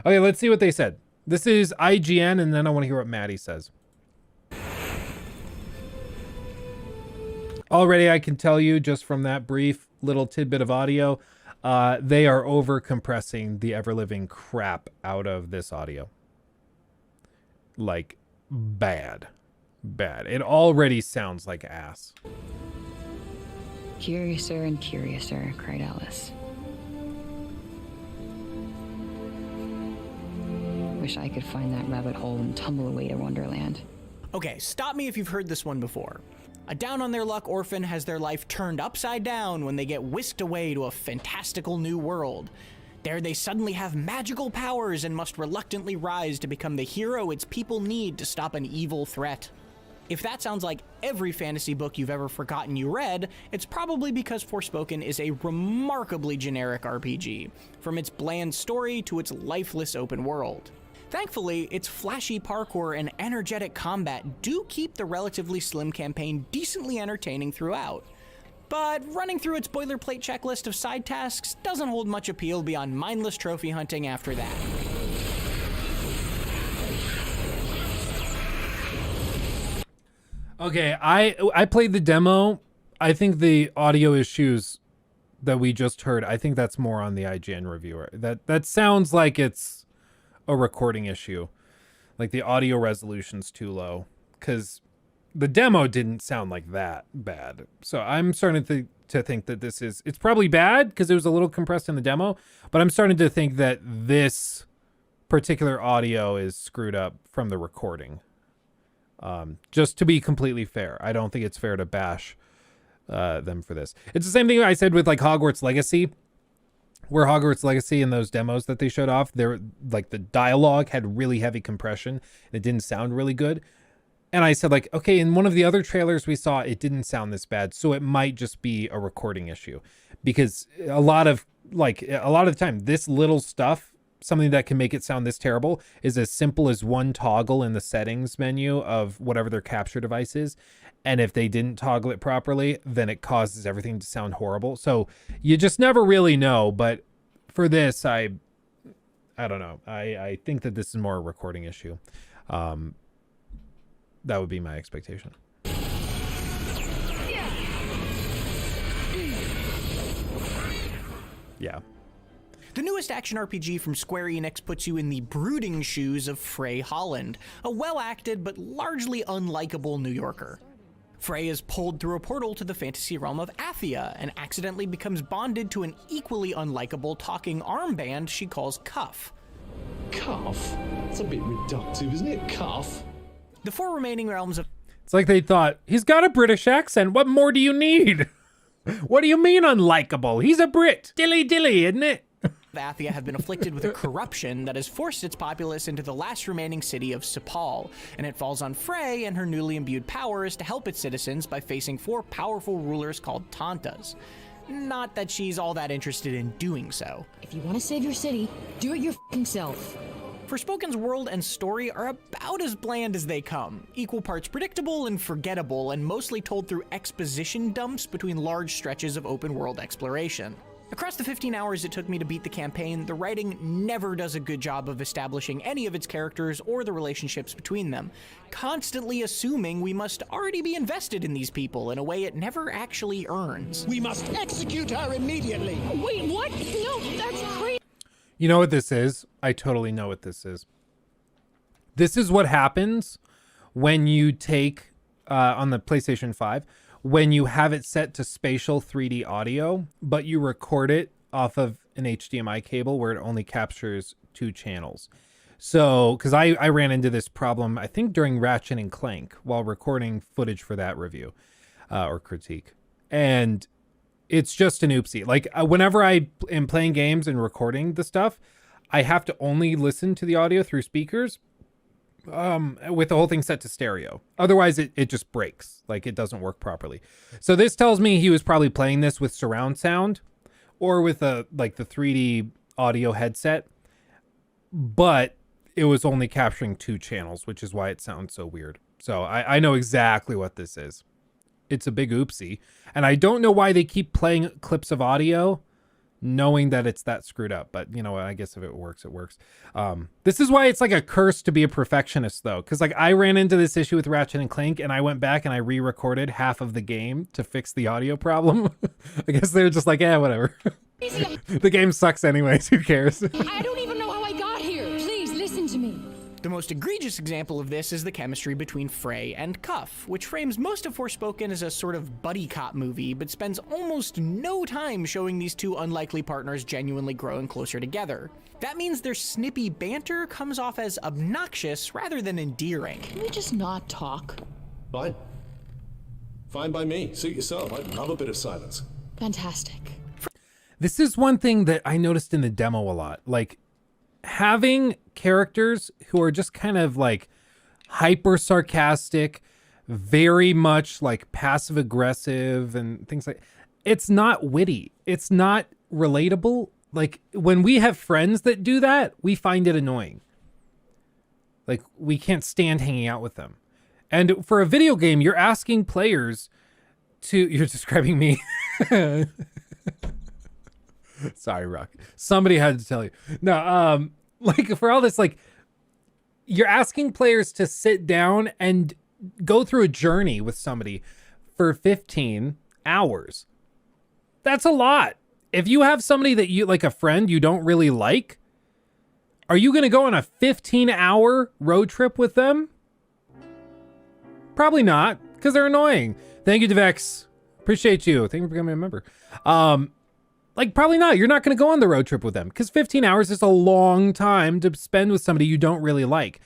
Okay, let's see what they said. This is IGN, and then I want to hear what Maddie says. Already, I can tell you just from that brief little tidbit of audio, they are over compressing the ever living crap out of this audio. Like, bad. It already sounds like ass. Curiouser and curiouser, cried Alice. Wish I could find that rabbit hole and tumble away to Wonderland. Okay, stop me if you've heard this one before. A down-on-their-luck orphan has their life turned upside down when they get whisked away to a fantastical new world. There they suddenly have magical powers and must reluctantly rise to become the hero its people need to stop an evil threat. If that sounds like every fantasy book you've ever forgotten you read, it's probably because Forspoken is a remarkably generic RPG, from its bland story to its lifeless open world. Thankfully, its flashy parkour and energetic combat do keep the relatively slim campaign decently entertaining throughout. But running through its boilerplate checklist of side tasks doesn't hold much appeal beyond mindless trophy hunting after that. Okay, I played the demo. I think the audio issues that we just heard, I think that's more on the IGN reviewer. That sounds like it's a recording issue. Like the audio resolution's too low, because the demo didn't sound like that bad. So I'm starting to think that it's probably bad because it was a little compressed in the demo, but I'm starting to think that this particular audio is screwed up from the recording. Just to be completely fair, I don't think it's fair to bash them for this. It's the same thing I said with like Hogwarts Legacy, where Hogwarts Legacy in those demos that they showed off, they're like the dialogue had really heavy compression. It didn't sound really good. And I said like, okay, in one of the other trailers we saw, it didn't sound this bad. So it might just be a recording issue, because a lot of the time, this little stuff, something that can make it sound this terrible, is as simple as one toggle in the settings menu of whatever their capture device is. And if they didn't toggle it properly, then it causes everything to sound horrible. So you just never really know. But for this, I don't know. I think that this is more a recording issue. That would be my expectation. Yeah. The newest action RPG from Square Enix puts you in the brooding shoes of Frey Holland, a well-acted but largely unlikable New Yorker. Frey is pulled through a portal to the fantasy realm of Athia and accidentally becomes bonded to an equally unlikable talking armband she calls Cuff. Cuff? That's a bit reductive, isn't it? Cuff? The four remaining realms of It's like they thought, he's got a British accent. What more do you need? What do you mean unlikable? He's a Brit. Dilly, isn't it? Athia have been afflicted with a corruption that has forced its populace into the last remaining city of Sepal, and it falls on Frey and her newly imbued powers to help its citizens by facing four powerful rulers called Tantas. Not that she's all that interested in doing so. If you want to save your city, do it your f***ing self. Forspoken's world and story are about as bland as they come, equal parts predictable and forgettable, and mostly told through exposition dumps between large stretches of open-world exploration. Across the 15 hours it took me to beat the campaign, the writing never does a good job of establishing any of its characters or the relationships between them, constantly assuming we must already be invested in these people in a way it never actually earns. We must execute her immediately. Wait, what? No, that's crazy. You know what this is? I totally know what this is. This is what happens when you take, on the PlayStation 5, when you have it set to spatial 3D audio, but you record it off of an HDMI cable where it only captures 2 channels. So, because I ran into this problem, I think during Ratchet and Clank, while recording footage for that review or critique. And it's just an oopsie. Like whenever I am playing games and recording the stuff, I have to only listen to the audio through speakers with the whole thing set to stereo. Otherwise it just breaks. Like it doesn't work properly. So this tells me he was probably playing this with surround sound or with the 3D audio headset, but it was only capturing 2 channels, which is why it sounds so weird. So I know exactly what this is. It's a big oopsie. And I don't know why they keep playing clips of audio knowing that it's that screwed up. But you know, I guess if it works, it works. This is why it's like a curse to be a perfectionist, though, because like I ran into this issue with Ratchet and Clank, and I went back and I re-recorded half of the game to fix the audio problem. I guess they were just like, whatever. The game sucks anyways. Who cares? I don't even know how I got here. Please listen to me. The most egregious example of this is the chemistry between Frey and Cuff, which frames most of Forspoken as a sort of buddy cop movie, but spends almost no time showing these two unlikely partners genuinely growing closer together. That means their snippy banter comes off as obnoxious rather than endearing. Can we just not talk? Fine. Fine by me. Suit yourself. I love a bit of silence. Fantastic. This is one thing that I noticed in the demo a lot. Like, having characters who are just kind of like hyper sarcastic, very much like passive aggressive and things like, it's not witty. It's not relatable. Like, when we have friends that do that, we find it annoying. Like, we can't stand hanging out with them. And for a video game, you're asking players to, you're describing me. Sorry, Rock. Somebody had to tell you. No, like for all this, like you're asking players to sit down and go through a journey with somebody for 15 hours. That's a lot. If you have somebody that you like, a friend you don't really like, are you going to go on a 15-hour road trip with them? Probably not, because they're annoying. Thank you, Devex. Appreciate you. Thank you for becoming a member. Like, probably not. You're not going to go on the road trip with them because 15 hours is a long time to spend with somebody you don't really like.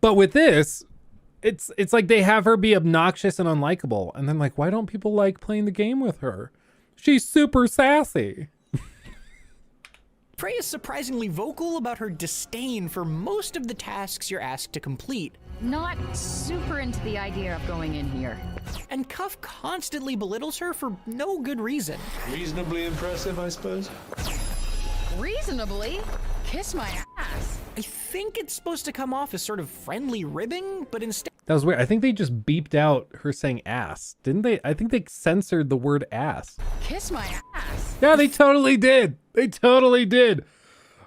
But with this, it's like they have her be obnoxious and unlikable. And then like, why don't people like playing the game with her? She's super sassy. Frey is surprisingly vocal about her disdain for most of the tasks you're asked to complete. Not super into the idea of going in here. And Cuff constantly belittles her for no good reason. Reasonably impressive, I suppose. Reasonably? Kiss my ass. I think it's supposed to come off as sort of friendly ribbing, but instead That was weird. I think they just beeped out her saying ass. Didn't they? I think they censored the word ass. Kiss my ass. Yeah, they totally did. They totally did.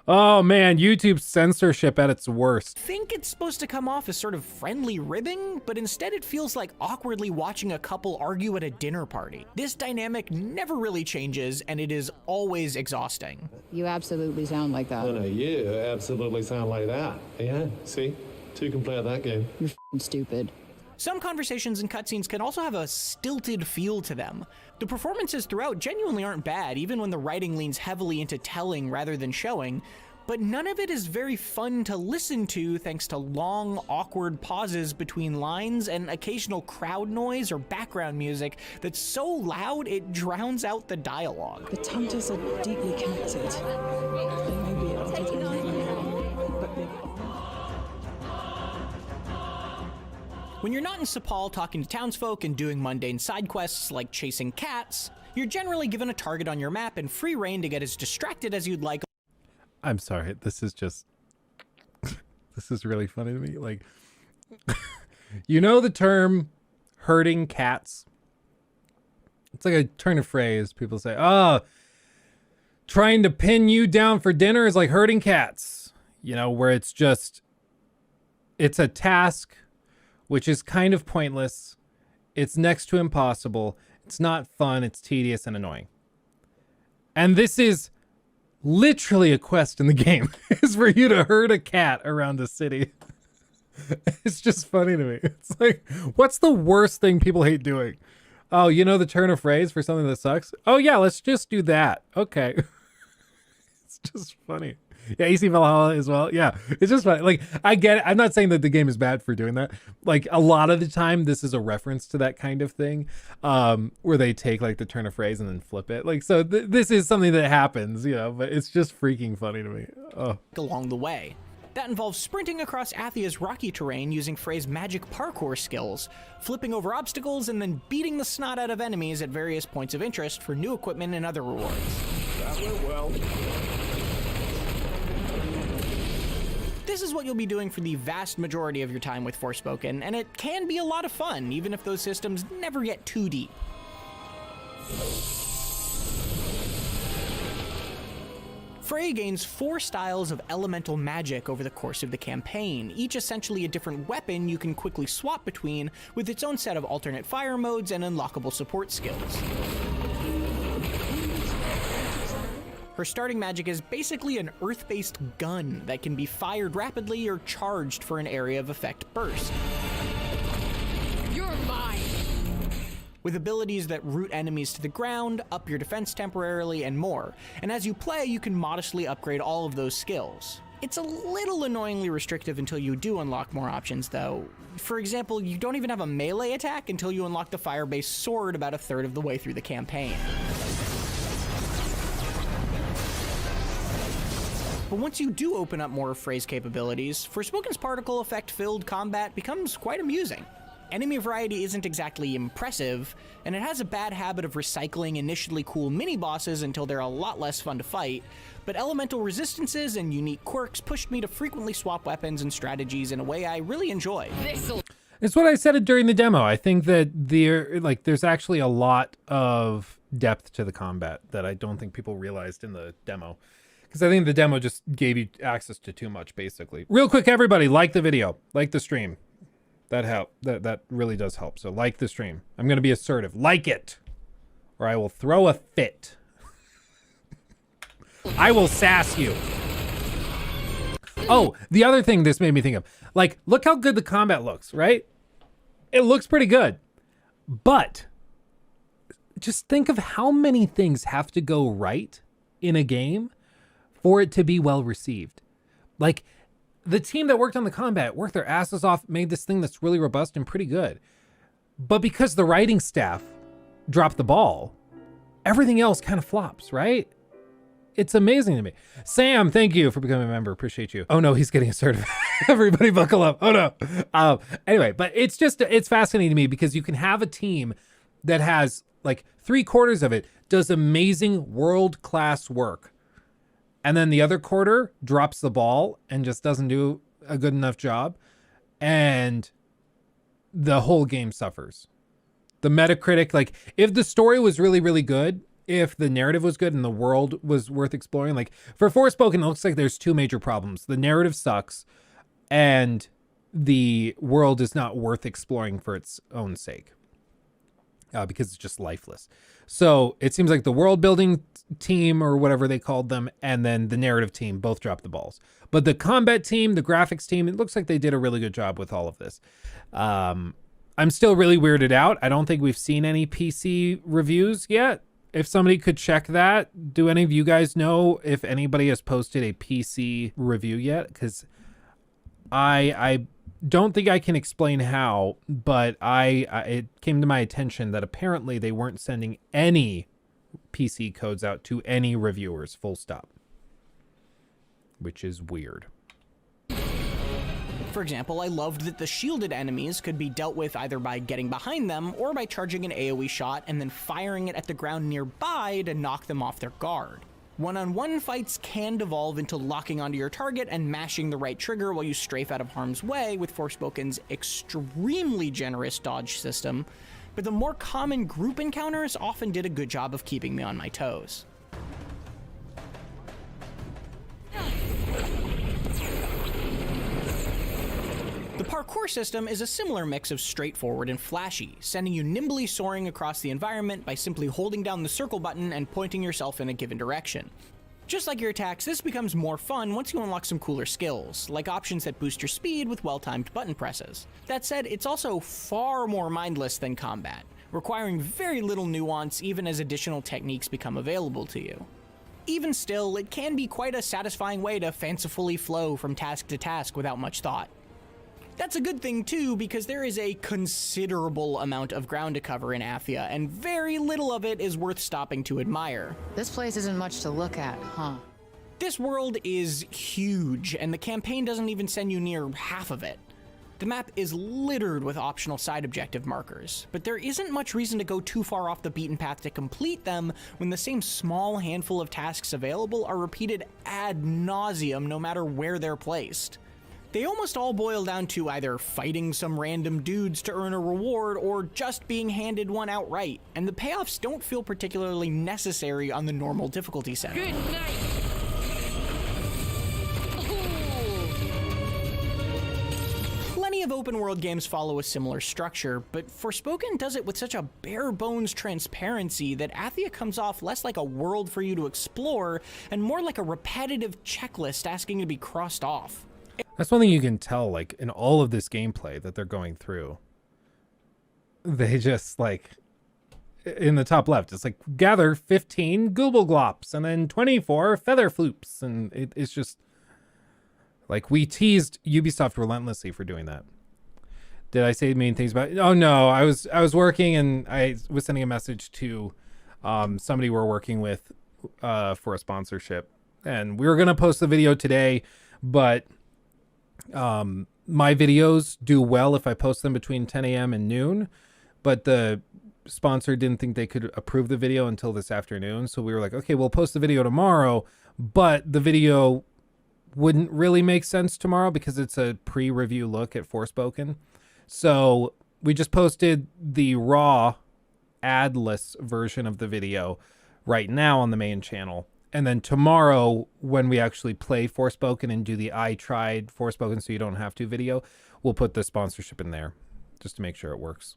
Oh man, YouTube censorship at its worst. think it's supposed to come off as sort of friendly ribbing, but instead it feels like awkwardly watching a couple argue at a dinner party. This dynamic never really changes, and it is always exhausting. You absolutely sound like that. No, you absolutely sound like that. Yeah, see? Two can play at that game. You're f***ing stupid. Some conversations and cutscenes can also have a stilted feel to them. The performances throughout genuinely aren't bad, even when the writing leans heavily into telling rather than showing, but none of it is very fun to listen to thanks to long, awkward pauses between lines and occasional crowd noise or background music that's so loud it drowns out the dialogue. The Tantas are deeply connected. They may be able to take it, but they are. When you're not in Sepal talking to townsfolk and doing mundane side quests like chasing cats, you're generally given a target on your map and free reign to get as distracted as you'd like. I'm sorry. This is just, this is really funny to me. Like, you know the term herding cats? It's like a turn of phrase. People say, oh, trying to pin you down for dinner is like herding cats. You know, where it's just, it's a task which is kind of pointless. It's next to impossible. It's not fun. It's tedious and annoying. And this is literally a quest in the game, is for you to herd a cat around a city. It's just funny to me. It's like, what's the worst thing people hate doing? Oh, you know the turn of phrase for something that sucks? Oh yeah, let's just do that. Okay. It's just funny. Yeah, AC Valhalla as well. Yeah, it's just funny. Like, I get it. I'm not saying that the game is bad for doing that. Like, a lot of the time, this is a reference to that kind of thing, where they take, like, the turn of phrase and then flip it. Like, so this is something that happens, you know, but it's just freaking funny to me. Oh. Along the way. That involves sprinting across Athia's rocky terrain using Frey's magic parkour skills, flipping over obstacles, and then beating the snot out of enemies at various points of interest for new equipment and other rewards. That went well. This is what you'll be doing for the vast majority of your time with Forspoken, and it can be a lot of fun, even if those systems never get too deep. Frey gains 4 styles of elemental magic over the course of the campaign, each essentially a different weapon you can quickly swap between, with its own set of alternate fire modes and unlockable support skills. Her starting magic is basically an earth-based gun that can be fired rapidly or charged for an area of effect burst. You're mine! With abilities that root enemies to the ground, up your defense temporarily, and more. And as you play, you can modestly upgrade all of those skills. It's a little annoyingly restrictive until you do unlock more options, though. For example, you don't even have a melee attack until you unlock the fire-based sword about a third of the way through the campaign. But once you do open up more of Frey's capabilities, Forspoken's particle effect-filled combat becomes quite amusing. Enemy variety isn't exactly impressive, and it has a bad habit of recycling initially cool mini-bosses until they're a lot less fun to fight, but elemental resistances and unique quirks pushed me to frequently swap weapons and strategies in a way I really enjoy. It's what I said during the demo. I think that there's actually a lot of depth to the combat that I don't think people realized in the demo. Because I think the demo just gave you access to too much, basically. Real quick, everybody, like the video, like the stream. That really does help. So like the stream. I'm going to be assertive. Like it, or I will throw a fit. I will sass you. Oh, the other thing this made me think of, like, look how good the combat looks, right? It looks pretty good. But just think of how many things have to go right in a game for it to be well received. Like, the team that worked on the combat worked their asses off, made this thing that's really robust and pretty good. But because the writing staff dropped the ball, everything else kind of flops, right? It's amazing to me. Sam, thank you for becoming a member. Appreciate you. Oh no, he's getting assertive. Everybody buckle up. Oh no. Anyway, but it's fascinating to me because you can have a team that has like 3/4 of it does amazing world-class work. And then the other quarter drops the ball and just doesn't do a good enough job. And the whole game suffers. The Metacritic, like, if the story was really, really good, if the narrative was good and the world was worth exploring, like, for Forspoken, it looks like there's 2 major problems. The narrative sucks, and the world is not worth exploring for its own sake. Because it's just lifeless. So it seems like the world building team or whatever they called them, and then the narrative team both dropped the balls. But the combat team, the graphics team, it looks like they did a really good job with all of this. I'm still really weirded out. I don't think we've seen any PC reviews yet. If somebody could check that, do any of you guys know if anybody has posted a PC review yet? Because I don't think I can explain how, but it came to my attention that apparently they weren't sending any PC codes out to any reviewers, full stop. Which is weird. For example, I loved that the shielded enemies could be dealt with either by getting behind them or by charging an AoE shot and then firing it at the ground nearby to knock them off their guard. One-on-one fights can devolve into locking onto your target and mashing the right trigger while you strafe out of harm's way with Forspoken's extremely generous dodge system, but the more common group encounters often did a good job of keeping me on my toes. The parkour system is a similar mix of straightforward and flashy, sending you nimbly soaring across the environment by simply holding down the circle button and pointing yourself in a given direction. Just like your attacks, this becomes more fun once you unlock some cooler skills, like options that boost your speed with well-timed button presses. That said, it's also far more mindless than combat, requiring very little nuance even as additional techniques become available to you. Even still, it can be quite a satisfying way to fancifully flow from task to task without much thought. That's a good thing too, because there is a considerable amount of ground to cover in Athia, and very little of it is worth stopping to admire. This place isn't much to look at, huh? This world is huge, and the campaign doesn't even send you near half of it. The map is littered with optional side objective markers, but there isn't much reason to go too far off the beaten path to complete them when the same small handful of tasks available are repeated ad nauseum no matter where they're placed. They almost all boil down to either fighting some random dudes to earn a reward or just being handed one outright, and the payoffs don't feel particularly necessary on the normal difficulty setting. Good night! Plenty of open world games follow a similar structure, but Forspoken does it with such a bare bones transparency that Athia comes off less like a world for you to explore and more like a repetitive checklist asking to be crossed off. That's one thing you can tell, like, in all of this gameplay that they're going through. They just, like, in the top left, it's like, gather 15 Google Glops and then 24 Feather Floops. And it's just, like, we teased Ubisoft relentlessly for doing that. Did I say mean things about it? Oh, no. I was working and I was sending a message to somebody we're working with for a sponsorship. And we were going to post the video today, but my videos do well if I post them between 10 a.m. and noon. But the sponsor didn't think they could approve the video until this afternoon. So we were like, okay, we'll post the video tomorrow, but the video wouldn't really make sense tomorrow because it's a pre-review look at Forspoken. So we just posted the raw adless version of the video right now on the main channel. And then tomorrow, when we actually play Forspoken and do the I tried Forspoken so you don't have to video, we'll put the sponsorship in there just to make sure it works.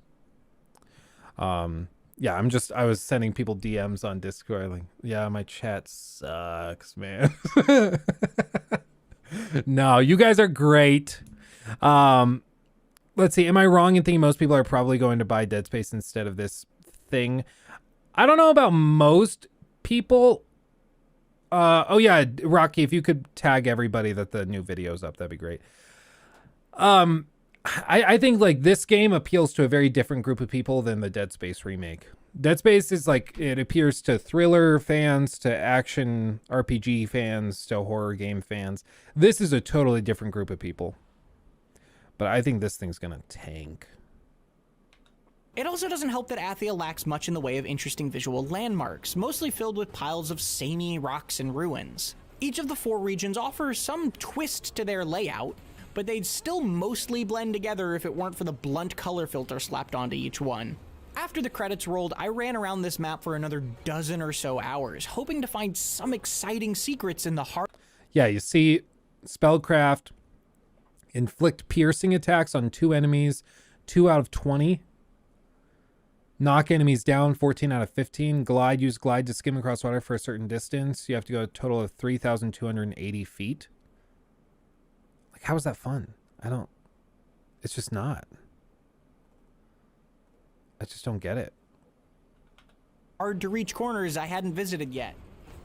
Yeah, I was sending people DMs on Discord like, yeah, my chat sucks, man. No, you guys are great. Let's see. Am I wrong in thinking most people are probably going to buy Dead Space instead of this thing? I don't know about most people. Oh yeah, Rocky, if you could tag everybody that the new video's up, that'd be great. I think like this game appeals to a very different group of people than the Dead Space remake. Dead Space is like, it appears to thriller fans, to action RPG fans, to horror game fans. This is a totally different group of people. But I think this thing's gonna tank. It also doesn't help that Athia lacks much in the way of interesting visual landmarks, mostly filled with piles of samey rocks and ruins. Each of the 4 regions offers some twist to their layout, but they'd still mostly blend together if it weren't for the blunt color filter slapped onto each one. After the credits rolled, I ran around this map for another dozen or so hours, hoping to find some exciting secrets in the heart. Yeah, you see spellcraft, inflict piercing attacks on 2 enemies, 2 out of 20. Knock enemies down, 14 out of 15. Glide, use glide to skim across water for a certain distance. You have to go a total of 3,280 feet. Like, how is that fun? It's just not. I just don't get it. Hard to reach corners I hadn't visited yet.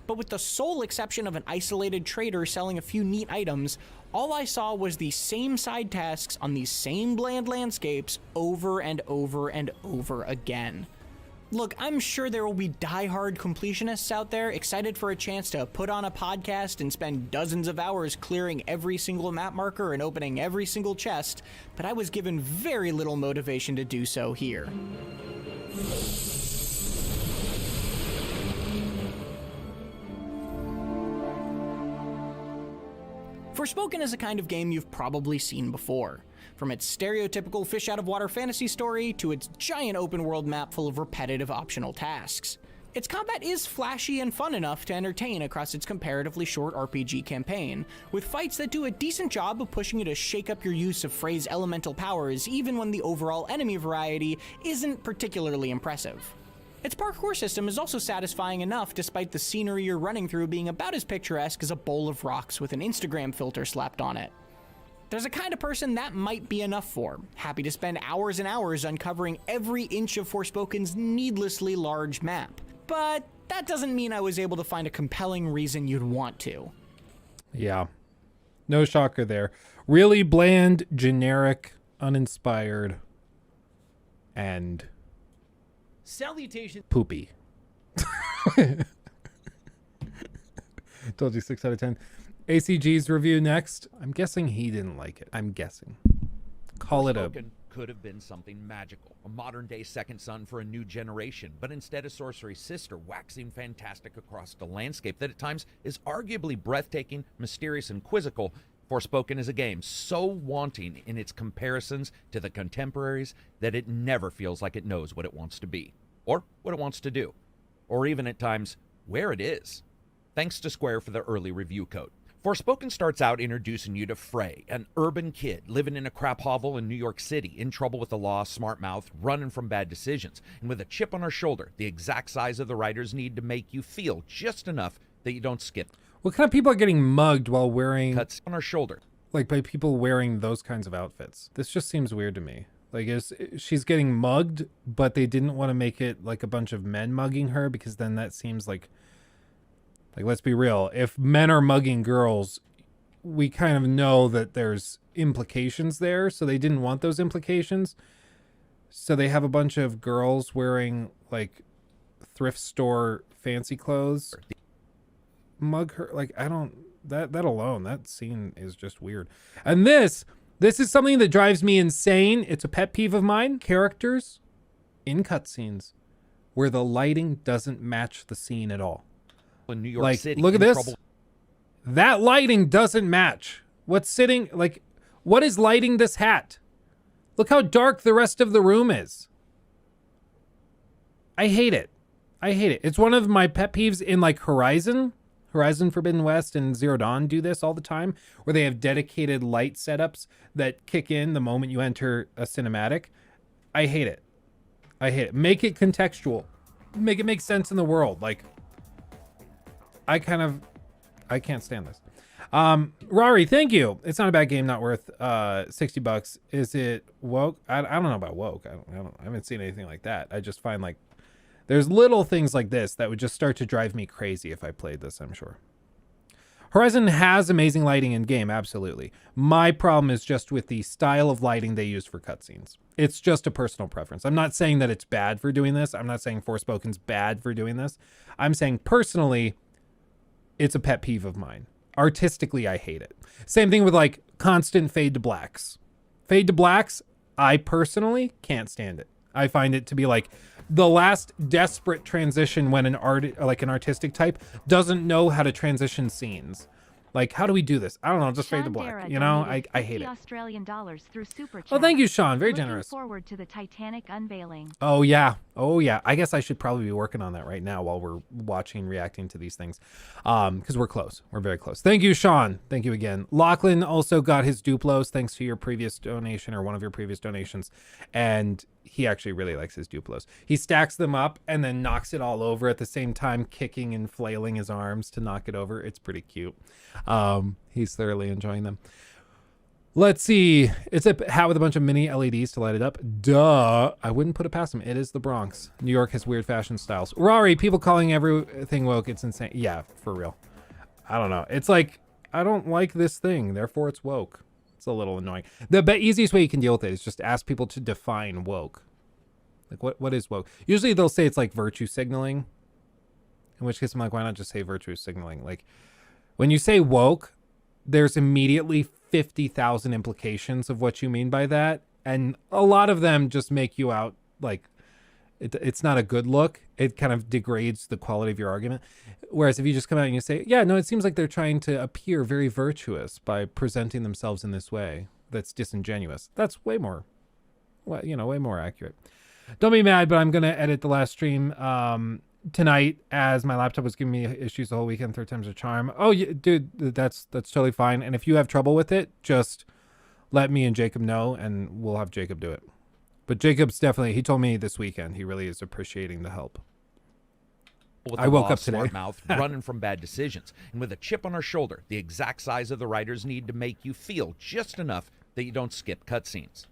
But with the sole exception of an isolated trader selling a few neat items, all I saw was the same side tasks on these same bland landscapes over and over and over again. Look, I'm sure there will be die-hard completionists out there excited for a chance to put on a podcast and spend dozens of hours clearing every single map marker and opening every single chest, but I was given very little motivation to do so here. Forspoken is a kind of game you've probably seen before. From its stereotypical fish-out-of-water fantasy story to its giant open-world map full of repetitive optional tasks. Its combat is flashy and fun enough to entertain across its comparatively short RPG campaign, with fights that do a decent job of pushing you to shake up your use of Frey's elemental powers even when the overall enemy variety isn't particularly impressive. Its parkour system is also satisfying enough despite the scenery you're running through being about as picturesque as a bowl of rocks with an Instagram filter slapped on it. There's a kind of person that might be enough for, happy to spend hours and hours uncovering every inch of Forspoken's needlessly large map. But that doesn't mean I was able to find a compelling reason you'd want to. Yeah. No shocker there. Really bland, generic, uninspired, and salutation poopy. Told you 6 out of 10. ACG's review next. I'm guessing he didn't like it. I'm guessing. Call it a... could have been something magical, a modern-day second son for a new generation, but instead a sorcery sister waxing fantastic across the landscape that at times is arguably breathtaking, mysterious, and quizzical. Forspoken is a game so wanting in its comparisons to the contemporaries that it never feels like it knows what it wants to be, or what it wants to do, or even at times where it is. Thanks to Square for the early review code. Forspoken starts out introducing you to Frey, an urban kid living in a crap hovel in New York City, in trouble with the law, smart mouth, running from bad decisions, and with a chip on her shoulder, the exact size of the writers need to make you feel just enough that you don't skip. What kind of people are getting mugged while wearing Cuts on her shoulder. like by people wearing those kinds of outfits? This just seems weird to me. Like she's getting mugged, but they didn't want to make it like a bunch of men mugging her, because then that seems like let's be real. If men are mugging girls, we kind of know that there's implications there. So they didn't want those implications. So they have a bunch of girls wearing like thrift store fancy clothes. Mug her. Like, I don't, that alone, that scene is just weird. And this is something that drives me insane. It's a pet peeve of mine. Characters in cutscenes where the lighting doesn't match the scene at all. In New York Like, City, look at in this. trouble. That lighting doesn't match. What is lighting this hat? Look how dark the rest of the room is. I hate it. It's one of my pet peeves in like Horizon Forbidden West and Zero Dawn do this all the time, where they have dedicated light setups that kick in the moment you enter a cinematic. I hate it. Make it contextual. Make it make sense in the world. Like, I can't stand this. Rari, thank you. It's not a bad game, not worth $60. Is it woke? I don't know about woke. I haven't seen anything like that. I just find like there's little things like this that would just start to drive me crazy if I played this, I'm sure. Horizon has amazing lighting in game, absolutely. My problem is just with the style of lighting they use for cutscenes. It's just a personal preference. I'm not saying that it's bad for doing this. I'm not saying Forspoken's bad for doing this. I'm saying personally, it's a pet peeve of mine. Artistically, I hate it. Same thing with like constant fade to blacks. Fade to blacks, I personally can't stand it. I find it to be like the last desperate transition when an artistic type doesn't know how to transition scenes. Like, how do we do this? I don't know, just fade to black. You know, I hate it. Australian dollars through Super Chat. Oh, thank you, Sean. Very Looking generous. forward to the Titanic unveiling. Oh yeah. I guess I should probably be working on that right now while we're watching and reacting to these things, because we're close. We're very close. Thank you, Sean. Thank you again. Lachlan also got his Duplos thanks to your previous donation, or one of your previous donations, and he actually really likes his Duplos. He stacks them up and then knocks it all over at the same time, kicking and flailing his arms to knock it over. It's pretty cute. He's thoroughly enjoying them. Let's see. It's a hat with a bunch of mini LEDs to light it up. Duh. I wouldn't put it past him. It is the Bronx. New York has weird fashion styles. Rari, people calling everything woke. It's insane. Yeah, for real. I don't know. It's like, I don't like this thing, therefore it's woke. It's a little annoying. The easiest way you can deal with it is just ask people to define woke. Like, what is woke? Usually they'll say it's like virtue signaling. In which case I'm like, why not just say virtue signaling? Like, when you say woke, there's immediately 50,000 implications of what you mean by that. And a lot of them just make you out like it's not a good look. It kind of degrades the quality of your argument. Whereas if you just come out and you say, yeah, no, it seems like they're trying to appear very virtuous by presenting themselves in this way that's disingenuous. That's way more, way more accurate. Don't be mad, but I'm going to edit the last stream tonight, as my laptop was giving me issues the whole weekend. Third time's a charm. Oh, yeah, dude, that's totally fine. And if you have trouble with it, just let me and Jacob know, and we'll have Jacob do it. But Jacob's definitely, he told me this weekend, he really is appreciating the help. I woke up today. Smart mouth, running from bad decisions, and with a chip on her shoulder, the exact size of the writers need to make you feel just enough that you don't skip cutscenes.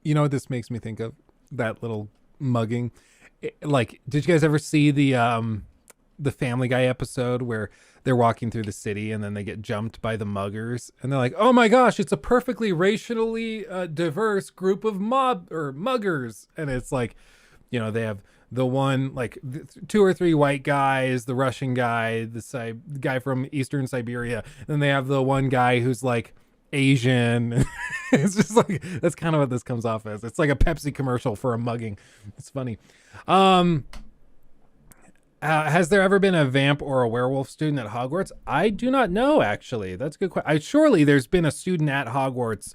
You know what this makes me think of? That little mugging. Like, did you guys ever see the Family Guy episode where they're walking through the city and then they get jumped by the muggers and they're like, oh my gosh, it's a perfectly racially diverse group of muggers. And it's like, they have the one, like 2 or 3 white guys, the Russian guy, the guy from Eastern Siberia. And then they have the one guy who's like Asian. It's just like, that's kind of what this comes off as. It's like a Pepsi commercial for a mugging. It's funny. Has there ever been a vamp or a werewolf student at Hogwarts? I do not know, actually. That's a good question. Surely there's been a student at Hogwarts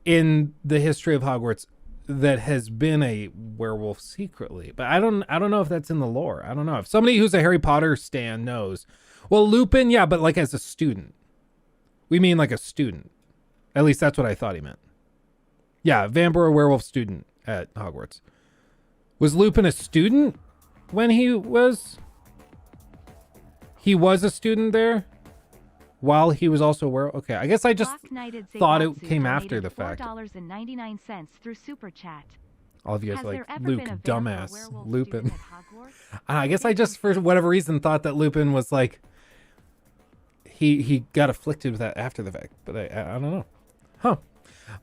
in the history of Hogwarts that has been a werewolf secretly, but I don't know if that's in the lore. I don't know if somebody who's a Harry Potter stan knows. Well, Lupin, yeah, but like as a student. We mean like a student. At least that's what I thought he meant. Yeah, vampire werewolf student at Hogwarts. Was Lupin a student when he was? He was a student there while he was also a werewolf. Okay, I guess I just thought it came after the fact. $4.99 through Super Chat. All of you guys Has are like, there ever Luke, been a vampire dumbass, werewolf Lupin. student at Hogwarts? I guess I just, for whatever reason, thought that Lupin was like, he got afflicted with that after the fact, but I don't know. Huh.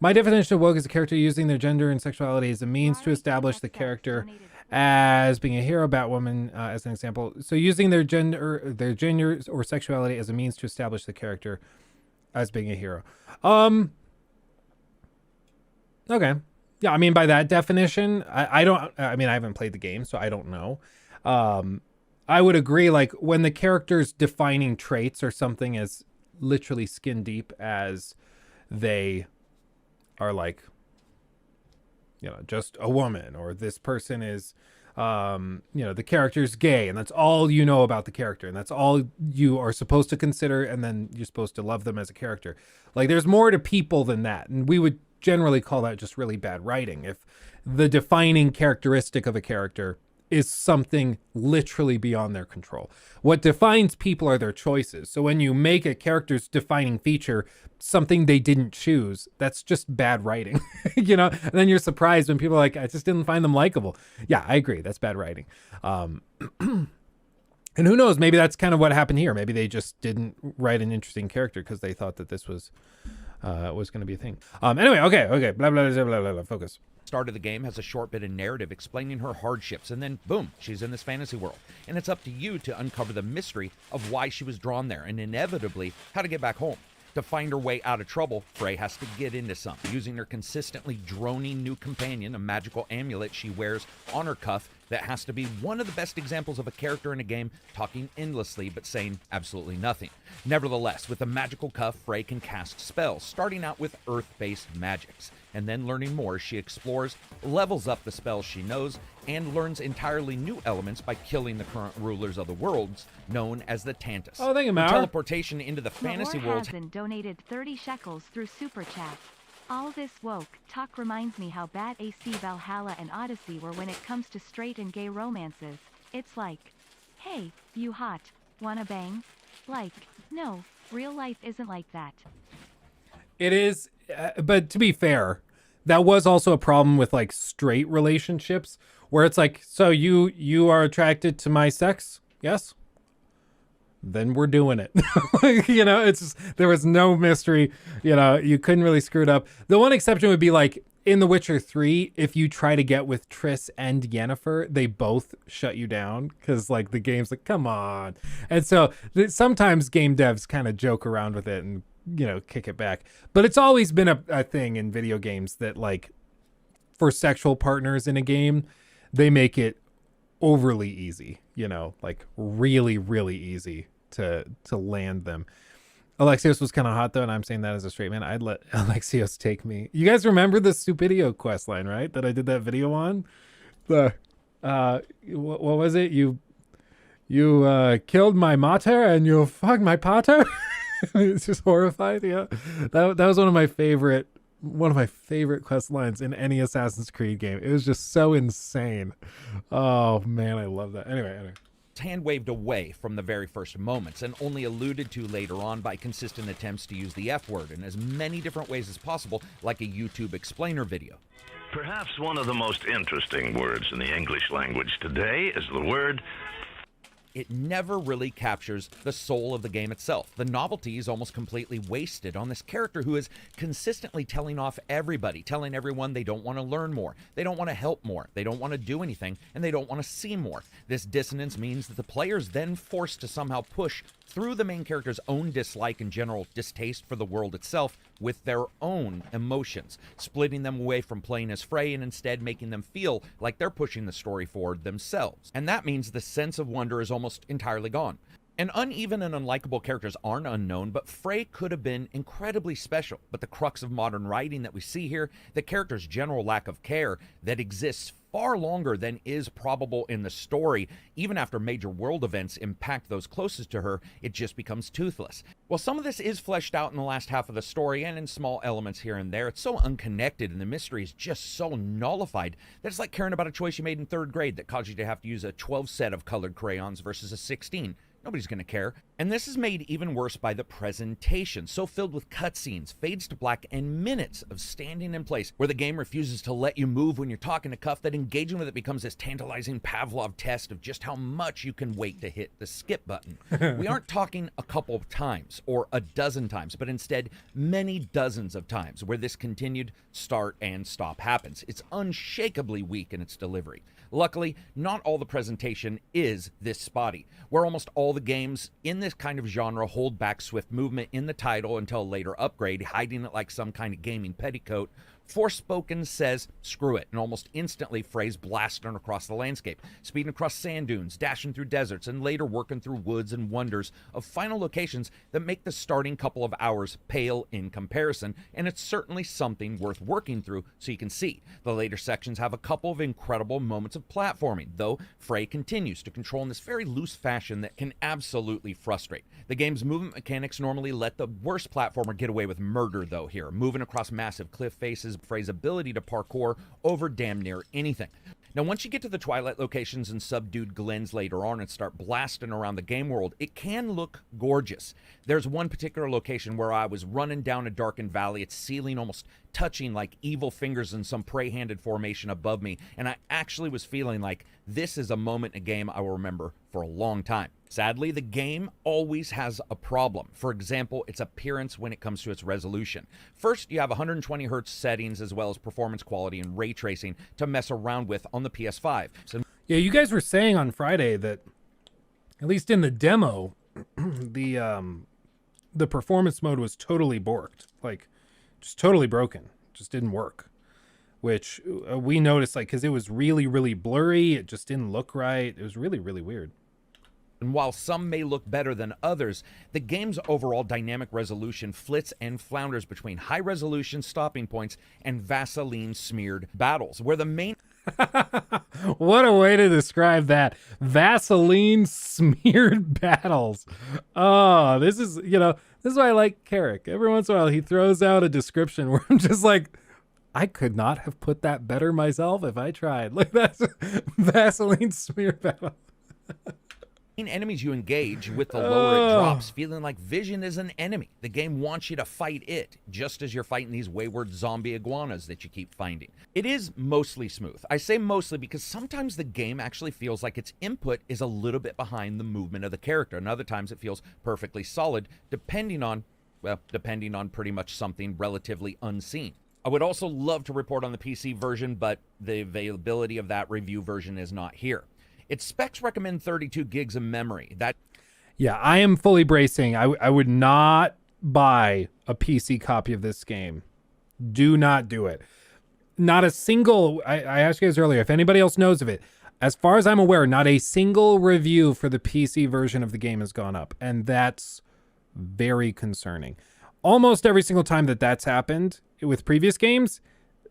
My definition of woke is a character using their gender and sexuality as a means to establish the character as being a hero. Batwoman, as an example. So using their gender or sexuality as a means to establish the character as being a hero. Okay. Yeah, I mean, by that definition, I haven't played the game, so I don't know. I would agree, like, when the character's defining traits are something as literally skin deep as they are, like, you know, just a woman, or this person is, you know, the character's gay, and that's all you know about the character, and that's all you are supposed to consider, and then you're supposed to love them as a character. Like, there's more to people than that, and we would generally call that just really bad writing. If the defining characteristic of a character is something literally beyond their control. What defines people are their choices. So when you make a character's defining feature something they didn't choose, that's just bad writing. You know, and then you're surprised when people are like, I just didn't find them likable. Yeah, I agree. That's bad writing. And who knows, maybe that's kind of what happened here. Maybe they just didn't write an interesting character because they thought that this was going to be a thing. Anyway, okay, blah, blah, blah, blah, blah, blah, focus. Start of the game has a short bit of narrative explaining her hardships, and then boom, she's in this fantasy world. And it's up to you to uncover the mystery of why she was drawn there, and inevitably how to get back home. To find her way out of trouble, Frey has to get into something, using her consistently droning new companion, a magical amulet she wears on her cuff that has to be one of the best examples of a character in a game talking endlessly but saying absolutely nothing. Nevertheless, with the magical cuff, Frey can cast spells, starting out with earth-based magics, and then learning more, she explores, levels up the spells she knows, and learns entirely new elements by killing the current rulers of the worlds, known as the Tantus. Oh, thank you, Mauer. Teleportation into the fantasy world. Hasn't donated 30 shekels through Super Chat. All this woke talk reminds me how bad AC Valhalla and Odyssey were when it comes to straight and gay romances. It's like, hey, you hot, wanna bang? Like, no, real life isn't like that. It is, but to be fair, that was also a problem with like straight relationships where it's like, so you are attracted to my sex? Yes? Then we're doing it. You know, it's just, there was no mystery. You know, you couldn't really screw it up. The one exception would be like in The Witcher 3, if you try to get with Triss and Yennefer, they both shut you down because like the game's like, come on. And so sometimes game devs kind of joke around with it and, you know, kick it back. But it's always been a thing in video games that like for sexual partners in a game, they make it overly easy, you know, like really, really easy to land them. Alexios was kind of hot though, and I'm saying that as a straight man. I'd let Alexios take me. You guys remember the Stupidio quest line, right? That I did that video on? The what was it? You killed my mater and you fucked my pater? It's just horrified. Yeah. That was one of my favorite quest lines in any Assassin's Creed game. It was just so insane. Oh man, I love that. Anyway. Hand waved away from the very first moments and only alluded to later on by consistent attempts to use the F word in as many different ways as possible, like a YouTube explainer video. Perhaps one of the most interesting words in the English language today is the word. It never really captures the soul of the game itself. The novelty is almost completely wasted on this character who is consistently telling off everybody, telling everyone they don't want to learn more, they don't want to help more, they don't want to do anything, and they don't want to see more. This dissonance means that the player is then forced to somehow push through the main character's own dislike and general distaste for the world itself with their own emotions, splitting them away from playing as Frey and instead making them feel like they're pushing the story forward themselves. And that means the sense of wonder is almost entirely gone. And uneven and unlikable characters aren't unknown, but Frey could have been incredibly special. But the crux of modern writing that we see here, the character's general lack of care that exists far longer than is probable in the story. Even after major world events impact those closest to her, it just becomes toothless. While some of this is fleshed out in the last half of the story and in small elements here and there, it's so unconnected and the mystery is just so nullified that it's like caring about a choice you made in 3rd grade that caused you to have to use a 12 set of colored crayons versus a 16. Nobody's going to care. And this is made even worse by the presentation, so filled with cutscenes, fades to black, and minutes of standing in place where the game refuses to let you move when you're talking to Cuff, that engaging with it becomes this tantalizing Pavlov test of just how much you can wait to hit the skip button. We aren't talking a couple of times or a dozen times, but instead many dozens of times where this continued start and stop happens. It's unshakably weak in its delivery. Luckily, not all the presentation is this spotty, where almost all the games in this kind of genre hold back swift movement in the title until a later upgrade, hiding it like some kind of gaming petticoat. Forspoken says, screw it, and almost instantly frays blasting across the landscape, speeding across sand dunes, dashing through deserts, and later working through woods and wonders of final locations that make the starting couple of hours pale in comparison, and it's certainly something worth working through so you can see. The later sections have a couple of incredible moments of platforming, though Frey continues to control in this very loose fashion that can absolutely frustrate. The game's movement mechanics normally let the worst platformer get away with murder, though, here, moving across massive cliff faces, Frey's ability to parkour over damn near anything. Now, once you get to the Twilight locations and subdued glens later on and start blasting around the game world, it can look gorgeous. There's one particular location where I was running down a darkened valley, its ceiling almost touching like evil fingers in some prey-handed formation above me, and I actually was feeling like this is a moment in a game I will remember for a long time. Sadly, the game always has a problem. For example, its appearance when it comes to its resolution. First, you have 120 Hz settings as well as performance quality and ray tracing to mess around with on the PS5. So, Yeah, you guys were saying on Friday that, at least in the demo, the performance mode was totally borked, like just totally broken, just didn't work. Which we noticed, like, because it was really, really blurry. It just didn't look right. It was really, really weird. And while some may look better than others, the game's overall dynamic resolution flits and flounders between high-resolution stopping points and Vaseline-smeared battles, where the main... What a way to describe that. Vaseline-smeared battles. Oh, this is why I like Carrick. Every once in a while, he throws out a description where I'm just like, I could not have put that better myself if I tried. Like, that's Vaseline-smeared battle. enemies you engage with, the lower it drops, feeling like Vision is an enemy. The game wants you to fight it, just as you're fighting these wayward zombie iguanas that you keep finding. It is mostly smooth. I say mostly because sometimes the game actually feels like its input is a little bit behind the movement of the character, and other times it feels perfectly solid, depending on pretty much something relatively unseen. I would also love to report on the PC version, but the availability of that review version is not here. Its specs recommend 32 gigs of memory. Yeah, I am fully bracing. I would not buy a PC copy of this game. Do not do it. Not a single, I asked you guys earlier, if anybody else knows of it, as far as I'm aware, not a single review for the PC version of the game has gone up. And that's very concerning. Almost every single time that that's happened with previous games,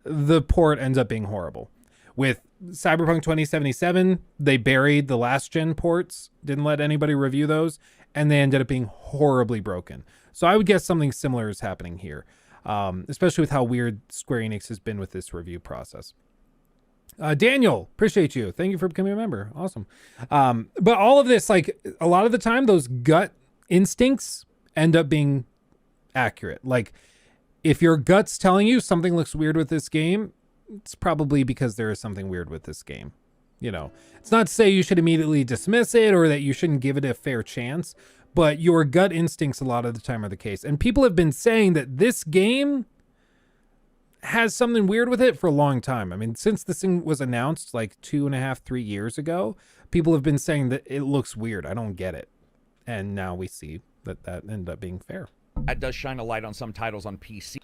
the port ends up being horrible. With Cyberpunk 2077, they buried the last gen ports, didn't let anybody review those, and they ended up being horribly broken. So I would guess something similar is happening here, especially with how weird Square Enix has been with this review process. Daniel, appreciate you. Thank you for becoming a member. Awesome. But all of this, like, a lot of the time, those gut instincts end up being accurate. Like, if your gut's telling you something looks weird with this game, it's probably because there is something weird with this game. You know, it's not to say you should immediately dismiss it or that you shouldn't give it a fair chance, but your gut instincts a lot of the time are the case. And people have been saying that this game has something weird with it for a long time. I mean, since this thing was announced like 2.5, 3 years ago, people have been saying that it looks weird. I don't get it. And now we see that ended up being fair. That does shine a light on some titles on PC.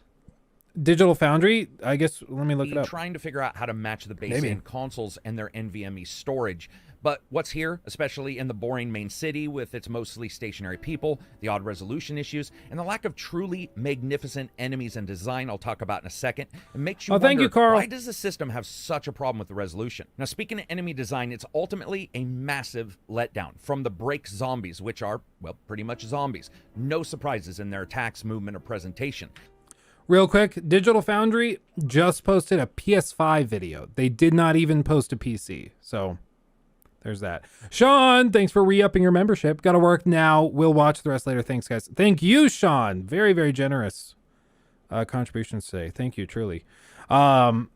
Digital Foundry, I guess, let me look it up. Trying to figure out how to match the base-end consoles and their NVMe storage. But what's here, especially in the boring main city with its mostly stationary people, the odd resolution issues, and the lack of truly magnificent enemies and design I'll talk about in a second, it makes you wonder, thank you, Carl. why does the system have such a problem with the resolution? Now, speaking of enemy design, it's ultimately a massive letdown. From the break zombies, which are, well, pretty much zombies. No surprises in their attacks, movement, or presentation. Real quick, Digital Foundry just posted a PS5 video. They did not even post a PC. So there's that. Sean, thanks for re-upping your membership. Gotta work now. We'll watch the rest later. Thanks, guys. Thank you, Sean. Very, very generous contributions today. Thank you, truly. Have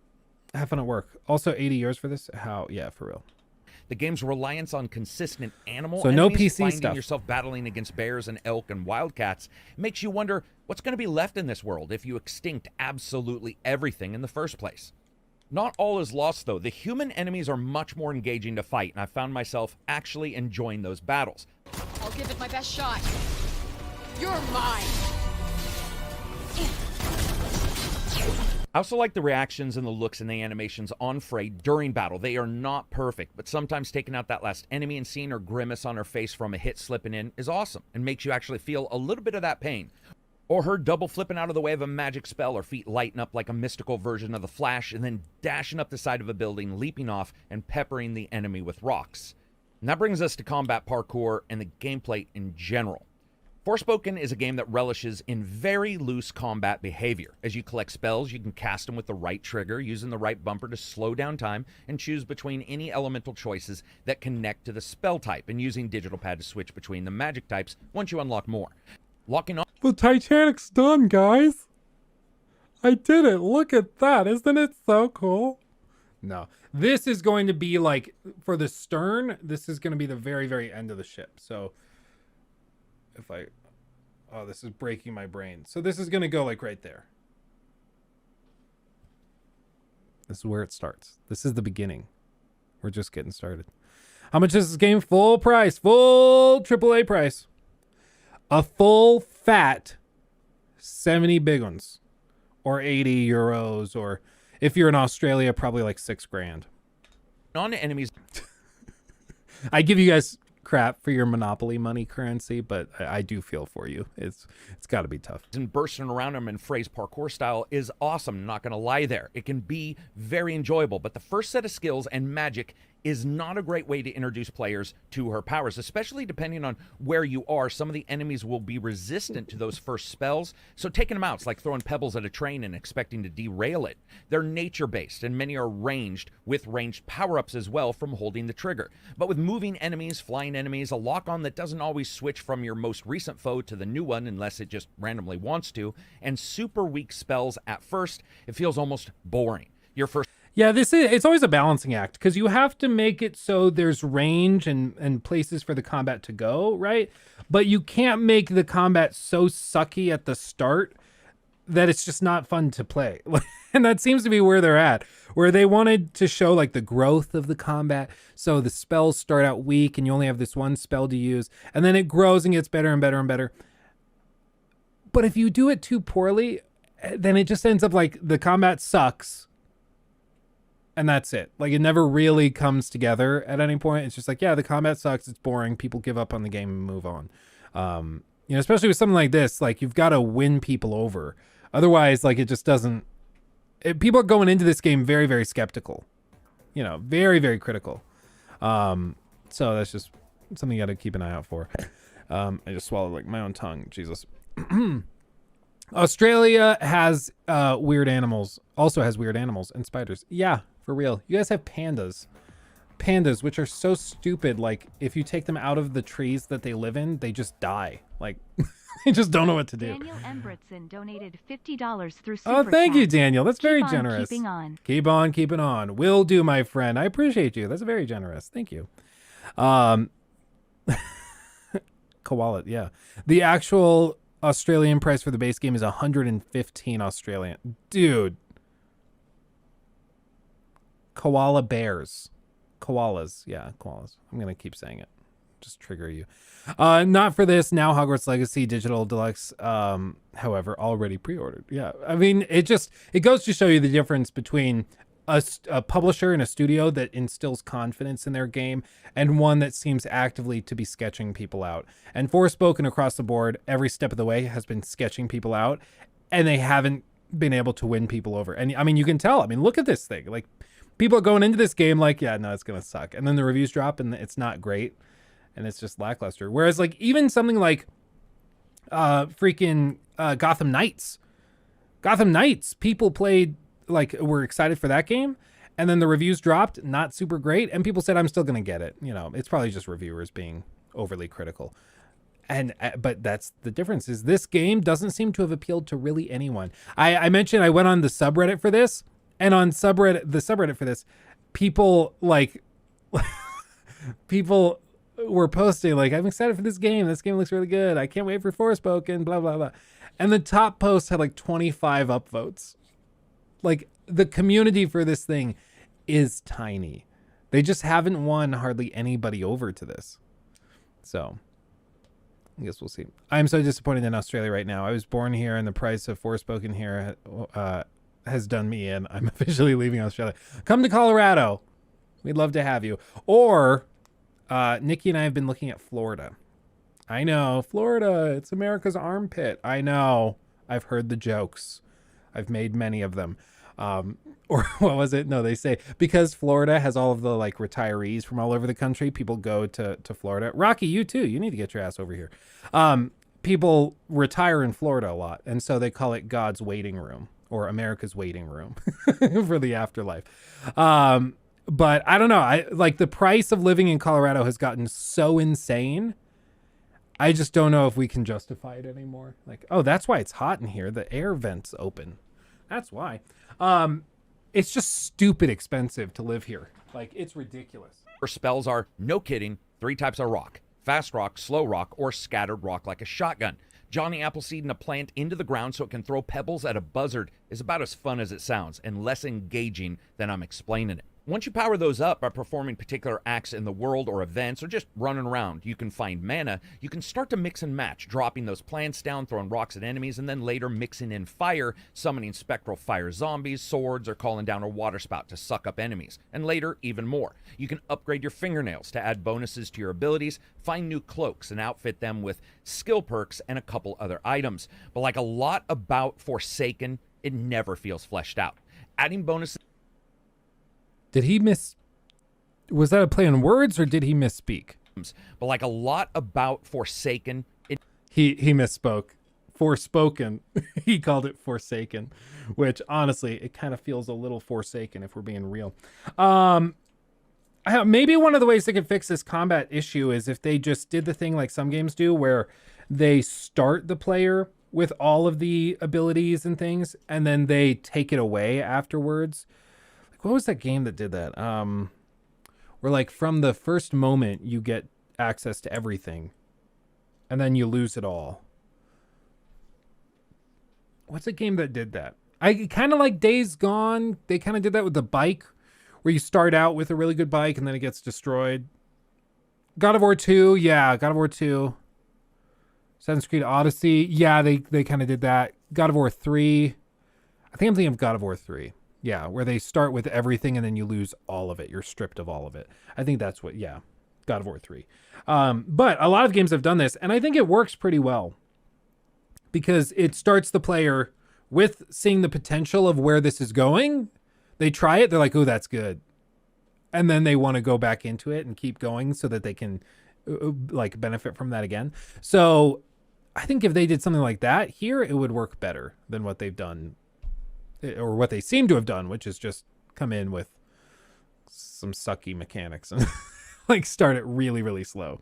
fun at work. Also, 80 years for this? How? Yeah, for real. The game's reliance on consistent animal so no enemies, PC finding stuff. yourself battling against bears and elk and wildcats, makes you wonder what's going to be left in this world if you extinct absolutely everything in the first place. Not all is lost, though. The human enemies are much more engaging to fight, and I found myself actually enjoying those battles. I'll give it my best shot. You're mine. I also like the reactions and the looks and the animations on Frey during battle. They are not perfect, but sometimes taking out that last enemy and seeing her grimace on her face from a hit slipping in is awesome and makes you actually feel a little bit of that pain. Or her double flipping out of the way of a magic spell, or feet lighting up like a mystical version of the Flash, and then dashing up the side of a building, leaping off, and peppering the enemy with rocks. And that brings us to combat parkour and the gameplay in general. Forspoken is a game that relishes in very loose combat behavior. As you collect spells, you can cast them with the right trigger, using the right bumper to slow down time, and choose between any elemental choices that connect to the spell type, and using digital pad to switch between the magic types once you unlock more. Locking on... The Titanic's done, guys. I did it. Look at that. Isn't it so cool? No. This is going to be like, for the stern, this is going to be the very, very end of the ship. So... oh, this is breaking my brain. So this is going to go like right there. This is where it starts. This is the beginning. We're just getting started. How much is this game? Full price. Full AAA price. A full fat 70 big ones. Or 80 euros. Or if you're in Australia, probably like $6,000. On enemies... I give you guys... crap for your Monopoly money currency, but I do feel for you. It's got to be tough. And bursting around him in Frey's parkour style is awesome, not going to lie there. It can be very enjoyable, but the first set of skills and magic is not a great way to introduce players to her powers, especially depending on where you are. Some of the enemies will be resistant to those first spells, so taking them out is like throwing pebbles at a train and expecting to derail it. They're nature-based, and many are ranged, with ranged power-ups as well from holding the trigger. But with moving enemies, flying enemies, a lock-on that doesn't always switch from your most recent foe to the new one unless it just randomly wants to, and super weak spells at first, it feels almost boring. Your first... Yeah, it's always a balancing act, because you have to make it so there's range and places for the combat to go, right? But you can't make the combat so sucky at the start that it's just not fun to play. And that seems to be where they're at, where they wanted to show like the growth of the combat. So the spells start out weak and you only have this one spell to use, and then it grows and gets better and better and better. But if you do it too poorly, then it just ends up like the combat sucks. And that's it. Like, it never really comes together at any point. It's just like, yeah, the combat sucks. It's boring. People give up on the game and move on. You know, especially with something like this, like, you've got to win people over. Otherwise, like, it just doesn't... people are going into this game very, very skeptical. You know, very, very critical. So that's just something you got to keep an eye out for. I just swallowed, like, my own tongue. Jesus. Australia has weird animals. Also has weird animals and spiders. Yeah. For real. You guys have pandas. Pandas, which are so stupid. Like, if you take them out of the trees that they live in, they just die. Like, they just don't know what to do. Daniel Embritson donated $50 through Super Oh, thank you, Chat. Daniel. That's very Keep on generous. keeping on. Keep on keeping on. Will do, my friend. I appreciate you. That's very generous. Thank you. Koala, yeah. The actual Australian price for the base game is 115 Australian. Dude. Koala bears. Koalas. Yeah, koalas. I'm going to keep saying it. Just trigger you. Not for this. Now Hogwarts Legacy Digital Deluxe, however, already pre-ordered. Yeah. I mean, it goes to show you the difference between a publisher and a studio that instills confidence in their game, and one that seems actively to be sketching people out. And Forspoken across the board, every step of the way, has been sketching people out, and they haven't been able to win people over. And I mean, you can tell. I mean, look at this thing. Like, people are going into this game like, yeah, no, it's gonna suck, and then the reviews drop, and it's not great, and it's just lackluster. Whereas, like, even something like Gotham Knights. Gotham Knights, people played, like, were excited for that game, and then the reviews dropped, not super great, and people said, I'm still going to get it. You know, it's probably just reviewers being overly critical. And but that's the difference, is this game doesn't seem to have appealed to really anyone. I mentioned I went on the subreddit for this, and on the subreddit for this, people, like, people were posting, like, I'm excited for this game. This game looks really good. I can't wait for Forspoken, blah, blah, blah. And the top post had like 25 upvotes. Like, the community for this thing is tiny. They just haven't won hardly anybody over to this. So I guess we'll see. I'm so disappointed in Australia right now. I was born here, and the price of Forspoken here has done me in. I'm officially leaving Australia. Come to Colorado. We'd love to have you. Or Nikki and I have been looking at Florida. I know, Florida, it's America's armpit. I know. I've heard the jokes. I've made many of them. Or what was it? No, they say because Florida has all of the, like, retirees from all over the country, people go to Florida. Rocky, you too. You need to get your ass over here. People retire in Florida a lot, and so they call it God's waiting room, or America's waiting room for the afterlife. But I don't know. I like the price of living in Colorado has gotten so insane. I just don't know if we can justify it anymore. Like, oh, that's why it's hot in here. The air vents open. That's why. It's just stupid expensive to live here. Like, it's ridiculous. Her spells are, no kidding, 3 types of rock: fast rock, slow rock, or scattered rock like a shotgun. Johnny Appleseed in a plant into the ground so it can throw pebbles at a buzzard is about as fun as it sounds, and less engaging than I'm explaining it. Once you power those up by performing particular acts in the world or events, or just running around, you can find mana. You can start to mix and match, dropping those plants down, throwing rocks at enemies, and then later mixing in fire, summoning spectral fire zombies, swords, or calling down a water spout to suck up enemies, and later even more. You can upgrade your fingernails to add bonuses to your abilities, find new cloaks, and outfit them with skill perks and a couple other items. But like a lot about Forsaken, it never feels fleshed out. Adding bonuses... Did he was that a play on words, or did he misspeak? But like a lot about Forsaken, he misspoke. Forspoken. He called it Forsaken, which honestly, it kind of feels a little forsaken if we're being real. Maybe one of the ways they could fix this combat issue is if they just did the thing like some games do, where they start the player with all of the abilities and things, and then they take it away afterwards. What was that game that did that? Where, like, from the first moment you get access to everything, and then you lose it all. What's a game that did that? I kind of like Days Gone. They kind of did that with the bike, where you start out with a really good bike and then it gets destroyed. God of War 2, yeah, God of War 2. Assassin's Creed Odyssey, yeah, they kind of did that. God of War 3. I think I'm thinking of God of War 3. Yeah, where they start with everything and then you lose all of it. You're stripped of all of it. I think that's what, yeah, God of War 3. But a lot of games have done this, and I think it works pretty well. Because it starts the player with seeing the potential of where this is going. They try it, they're like, oh, that's good. And then they want to go back into it and keep going so that they can, like, benefit from that again. So I think if they did something like that here, it would work better than what they've done, or what they seem to have done, which is just come in with some sucky mechanics and like start it really, really slow.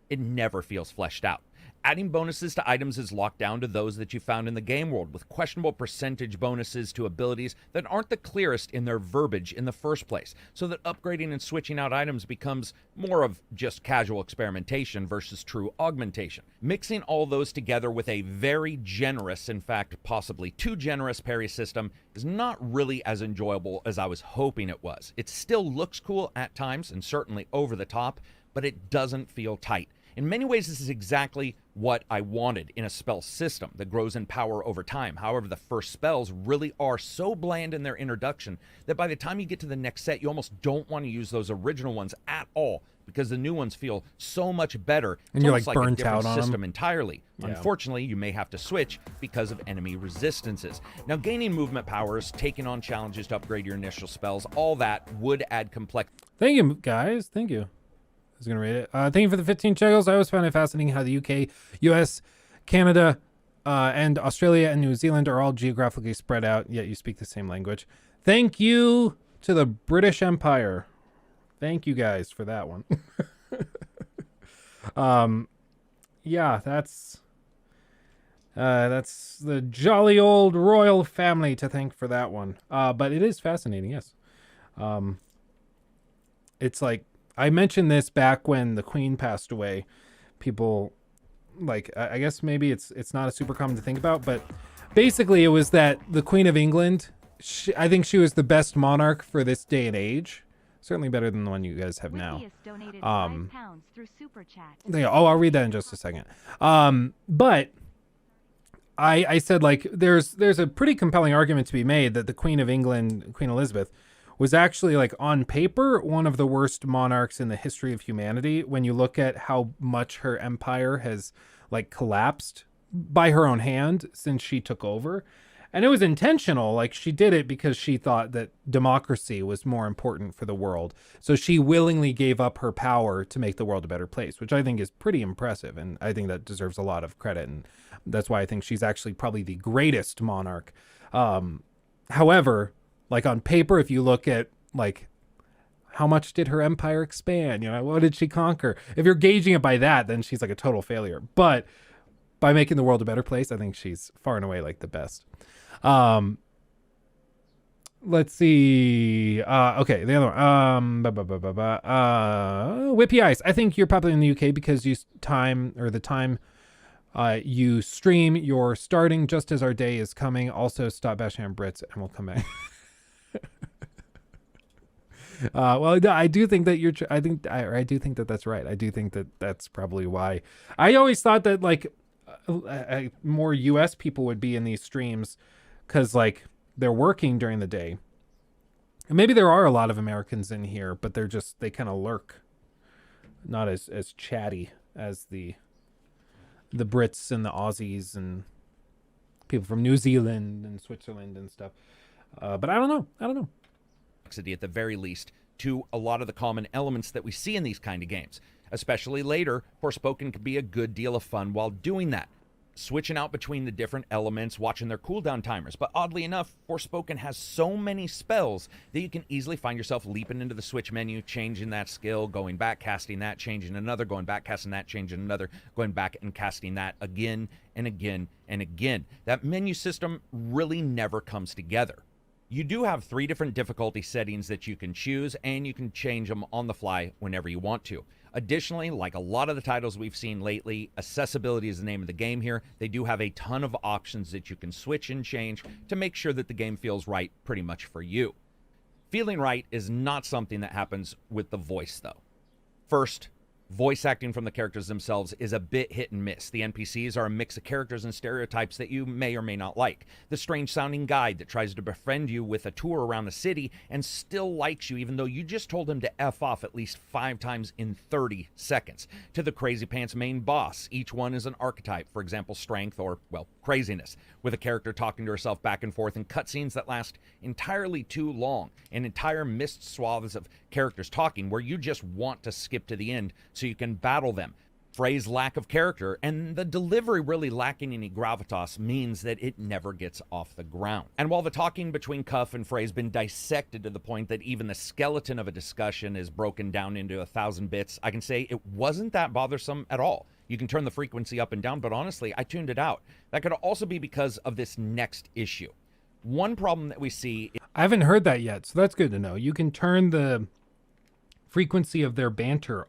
It never feels fleshed out. Adding bonuses to items is locked down to those that you found in the game world, with questionable percentage bonuses to abilities that aren't the clearest in their verbiage in the first place, so that upgrading and switching out items becomes more of just casual experimentation versus true augmentation. Mixing all those together with a very generous, in fact possibly too generous parry system is not really as enjoyable as I was hoping it was. It still looks cool at times and certainly over the top, but it doesn't feel tight. In many ways, this is exactly what I wanted in a spell system that grows in power over time. However, the first spells really are so bland in their introduction that by the time you get to the next set, you almost don't want to use those original ones at all, because the new ones feel so much better. And you're almost like a burnt different out on system them. entirely. Yeah. Unfortunately, you may have to switch because of enemy resistances. Now, gaining movement powers, taking on challenges to upgrade your initial spells, all that would add complexity. Thank you, guys. Thank you. I was going to read it. Thank you for the 15 shekels. I always found it fascinating how the UK, US, Canada, and Australia and New Zealand are all geographically spread out, yet you speak the same language. Thank you to the British Empire. Thank you guys for that one. Yeah, that's the jolly old royal family to thank for that one. But it is fascinating, yes. It's like, I mentioned this back when the Queen passed away. People, like, I guess maybe it's not a super common to think about, but basically it was that the Queen of England, I think she was the best monarch for this day and age. Certainly better than the one you guys have now. Donated £5 through Super Chat. I'll read that in just a second. But I said, like, there's a pretty compelling argument to be made that the Queen of England, Queen Elizabeth, was actually, like, on paper, one of the worst monarchs in the history of humanity when you look at how much her empire has, like, collapsed by her own hand since she took over. And it was intentional. Like, she did it because she thought that democracy was more important for the world. So she willingly gave up her power to make the world a better place, which I think is pretty impressive. And I think that deserves a lot of credit. And that's why I think she's actually probably the greatest monarch. However, like, on paper, if you look at, like, how much did her empire expand? You know, what did she conquer? If you're gauging it by that, then she's like a total failure. But by making the world a better place, I think she's far and away, like, the best. Let's see. Okay, the other one. Whippy Ice. I think you're popular in the UK because the time you stream, you're starting just as our day is coming. Also, stop bashing on Brits, and we'll come back. Well, I do think that I do think that that's right. I do think that that's probably why. I always thought that, like, more US people would be in these streams because, like, they're working during the day. And maybe there are a lot of Americans in here, but they kind of lurk, not as chatty as the Brits and the Aussies and people from New Zealand and Switzerland and stuff. But I don't know. At the very least, to a lot of the common elements that we see in these kind of games. Especially later, Forspoken can be a good deal of fun while doing that. Switching out between the different elements, watching their cooldown timers. But oddly enough, Forspoken has so many spells that you can easily find yourself leaping into the switch menu, changing that skill, going back, casting that, changing another, going back, casting that, changing another, going back and casting that again and again and again. That menu system really never comes together. You do have 3 different difficulty settings that you can choose, and you can change them on the fly whenever you want to. Additionally, like a lot of the titles we've seen lately, accessibility is the name of the game here. They do have a ton of options that you can switch and change to make sure that the game feels right pretty much for you. Feeling right is not something that happens with the voice, though. First, voice acting from the characters themselves is a bit hit and miss. The NPCs are a mix of characters and stereotypes that you may or may not like. The strange-sounding guide that tries to befriend you with a tour around the city and still likes you even though you just told him to F off at least 5 times in 30 seconds. To the crazy pants main boss, each one is an archetype, for example, strength or, well, craziness, with a character talking to herself back and forth in cutscenes that last entirely too long, and entire missed swaths of characters talking where you just want to skip to the end so you can battle them. Frey's lack of character and the delivery really lacking any gravitas means that it never gets off the ground. And while the talking between Cuff and Frey's been dissected to the point that even the skeleton of a discussion is broken down into 1,000 bits, I can say it wasn't that bothersome at all. You can turn the frequency up and down, but honestly, I tuned it out. That could also be because of this next issue. One problem that we see... I haven't heard that yet, so that's good to know. You can turn the frequency of their banter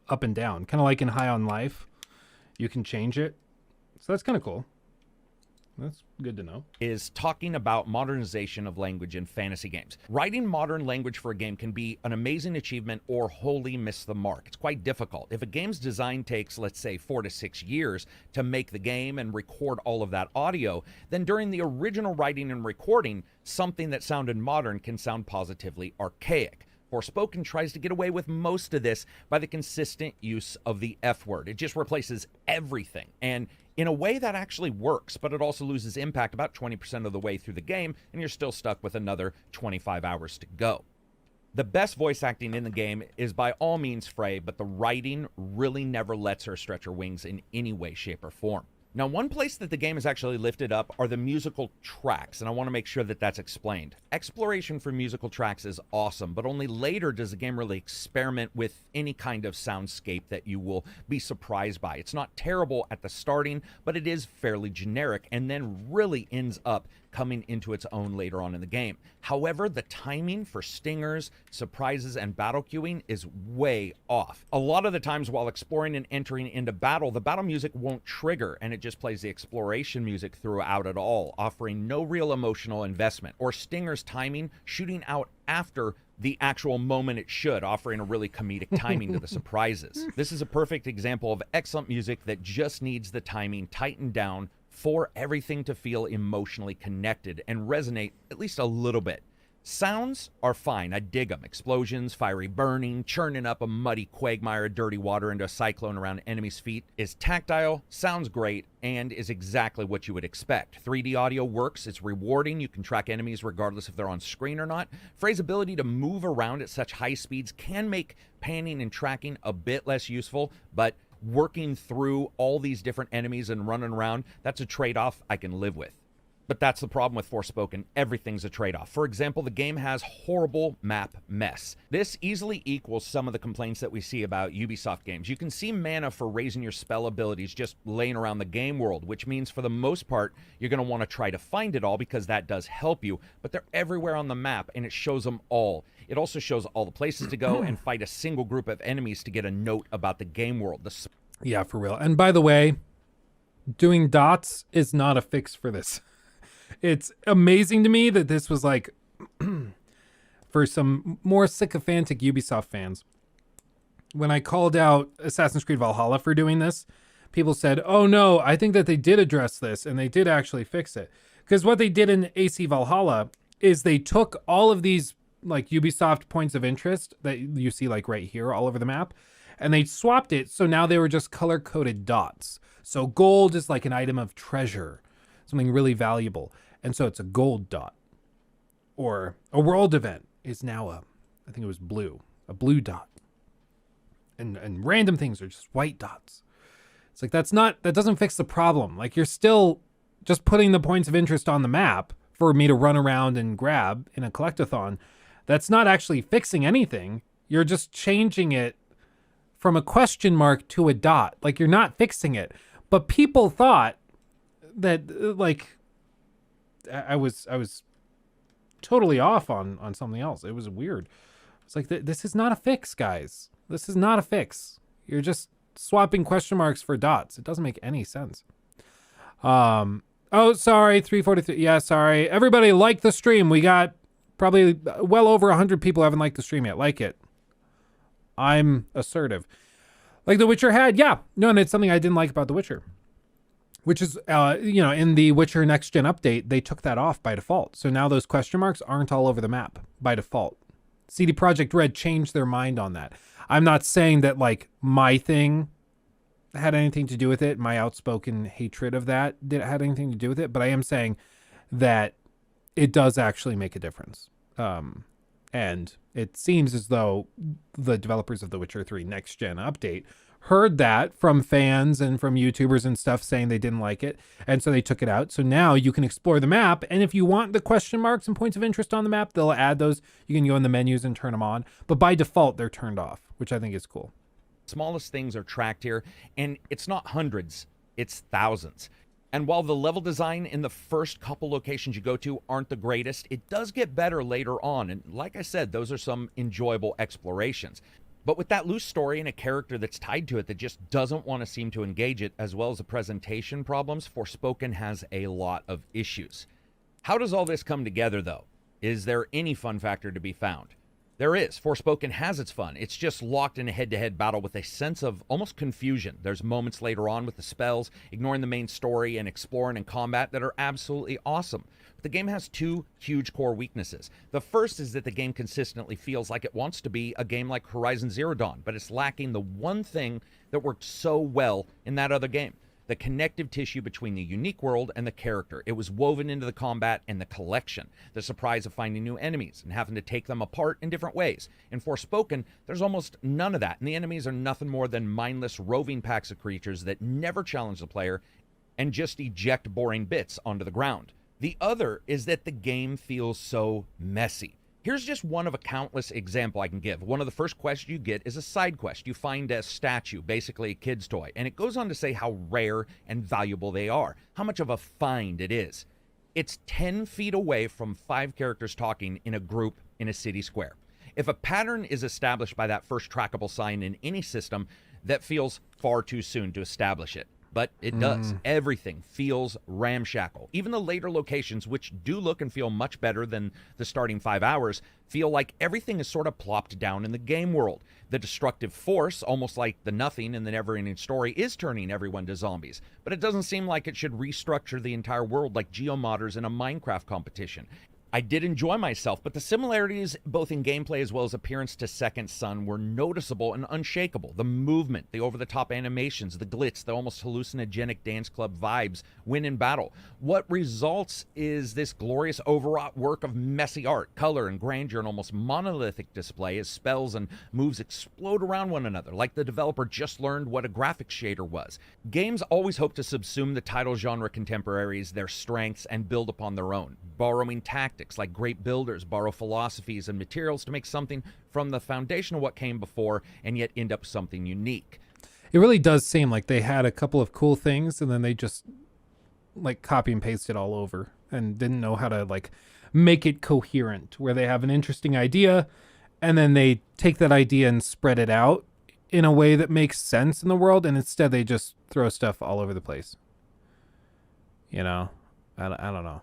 up and down, kind of like in High on Life. You can change it. So that's kind of cool. That's good to know. Is talking about modernization of language in fantasy games. Writing modern language for a game can be an amazing achievement or wholly miss the mark. It's quite difficult. If a game's design takes, let's say, 4 to 6 years to make the game and record all of that audio, then during the original writing and recording, something that sounded modern can sound positively archaic. Forspoken tries to get away with most of this by the consistent use of the F word. It just replaces everything. And in a way that actually works, but it also loses impact about 20% of the way through the game, and you're still stuck with another 25 hours to go. The best voice acting in the game is by all means Frey, but the writing really never lets her stretch her wings in any way, shape, or form. Now, one place that the game is actually lifted up are the musical tracks, and I want to make sure that that's explained. Exploration for musical tracks is awesome, but only later does the game really experiment with any kind of soundscape that you will be surprised by. It's not terrible at the starting, but it is fairly generic, and then really ends up coming into its own later on in the game. However, the timing for stingers, surprises, and battle queuing is way off. A lot of the times while exploring and entering into battle, the battle music won't trigger, and it just plays the exploration music throughout it all, offering no real emotional investment. Or stingers timing shooting out after the actual moment it should, offering a really comedic timing to the surprises. This is a perfect example of excellent music that just needs the timing tightened down for everything to feel emotionally connected and resonate at least a little bit. Sounds are fine, I dig them. Explosions, fiery burning, churning up a muddy quagmire of dirty water into a cyclone around enemies' feet is tactile, sounds great, and is exactly what you would expect. 3D audio works, it's rewarding, you can track enemies regardless if they're on screen or not. Frey's ability to move around at such high speeds can make panning and tracking a bit less useful, but working through all these different enemies and running around, that's a trade-off I can live with. But that's the problem with Forspoken. Everything's a trade-off. For example, the game has horrible map mess. This easily equals some of the complaints that we see about Ubisoft games. You can see mana for raising your spell abilities just laying around the game world, which means for the most part, you're going to want to try to find it all because that does help you, but they're everywhere on the map and it shows them all. It also shows all the places to go and fight a single group of enemies to get a note about the game world. Yeah, for real. And by the way, doing dots is not a fix for this. It's amazing to me that this was like, for some more sycophantic Ubisoft fans, when I called out Assassin's Creed Valhalla for doing this, people said, oh no, I think that they did address this and they did actually fix it. Because what they did in AC Valhalla is they took all of these like Ubisoft points of interest that you see like right here all over the map, and they swapped it. So now they were just color-coded dots. So gold is like an item of treasure, something really valuable. And so it's a gold dot. Or a world event is now I think it was blue, a blue dot. And random things are just white dots. It's like, that doesn't fix the problem. Like, you're still just putting the points of interest on the map for me to run around and grab in a collectathon. That's not actually fixing anything. You're just changing it from a question mark to a dot. Like, you're not fixing it. But people thought that, like, I was totally off on something else. It was weird. It's like, this is not a fix, guys. This is not a fix. You're just swapping question marks for dots. It doesn't make any sense. Oh, sorry, 343. Yeah, sorry. Everybody like the stream. We got probably well over 100 people haven't liked the stream yet. Like it. I'm assertive. Like The Witcher had, yeah. No, and it's something I didn't like about The Witcher. Which is, in the Witcher Next Gen update, they took that off by default. So now those question marks aren't all over the map by default. CD Projekt Red changed their mind on that. I'm not saying that, like, my thing had anything to do with it. My outspoken hatred of that had anything to do with it. But I am saying that it does actually make a difference. And it seems as though the developers of The Witcher 3 Next Gen update heard that from fans and from YouTubers and stuff saying they didn't like it. And so they took it out. So now you can explore the map. And if you want the question marks and points of interest on the map, they'll add those. You can go in the menus and turn them on. But by default, they're turned off, which I think is cool. Smallest things are tracked here, and it's not hundreds, it's thousands. And while the level design in the first couple locations you go to aren't the greatest, it does get better later on. And like I said, those are some enjoyable explorations. But with that loose story and a character that's tied to it that just doesn't want to seem to engage it, as well as the presentation problems, Forspoken has a lot of issues. How does all this come together, though? Is there any fun factor to be found? There is. Forspoken has its fun. It's just locked in a head-to-head battle with a sense of almost confusion. There's moments later on with the spells, ignoring the main story and exploring and combat that are absolutely awesome. But the game has two huge core weaknesses. The first is that the game consistently feels like it wants to be a game like Horizon Zero Dawn, but it's lacking the one thing that worked so well in that other game. The connective tissue between the unique world and the character. It was woven into the combat and the collection. The surprise of finding new enemies and having to take them apart in different ways. In Forspoken, there's almost none of that, and the enemies are nothing more than mindless roving packs of creatures that never challenge the player and just eject boring bits onto the ground. The other is that the game feels so messy. Here's just one of a countless example I can give. One of the first quests you get is a side quest. You find a statue, basically a kid's toy, and it goes on to say how rare and valuable they are, how much of a find it is. It's 10 feet away from 5 characters talking in a group in a city square. If a pattern is established by that first trackable sign in any system, that feels far too soon to establish it. But it does. Everything feels ramshackle. Even the later locations, which do look and feel much better than the starting 5 hours, feel like everything is sort of plopped down in the game world. The destructive force, almost like the nothing in the never-ending story, is turning everyone to zombies. But it doesn't seem like it should restructure the entire world like geomodders in a Minecraft competition. I did enjoy myself, but the similarities both in gameplay as well as appearance to Second Son were noticeable and unshakable. The movement, the over-the-top animations, the glitz, the almost hallucinogenic dance club vibes win in battle. What results is this glorious overwrought work of messy art, color, and grandeur, and almost monolithic display as spells and moves explode around one another, like the developer just learned what a graphics shader was. Games always hope to subsume the title genre contemporaries, their strengths, and build upon their own, borrowing tactics like great builders borrow philosophies and materials to make something from the foundation of what came before and yet end up something unique. It really does seem like they had a couple of cool things and then they just like copy and paste it all over and didn't know how to like make it coherent, where they have an interesting idea and then they take that idea and spread it out in a way that makes sense in the world, and instead they just throw stuff all over the place. You know, I don't know.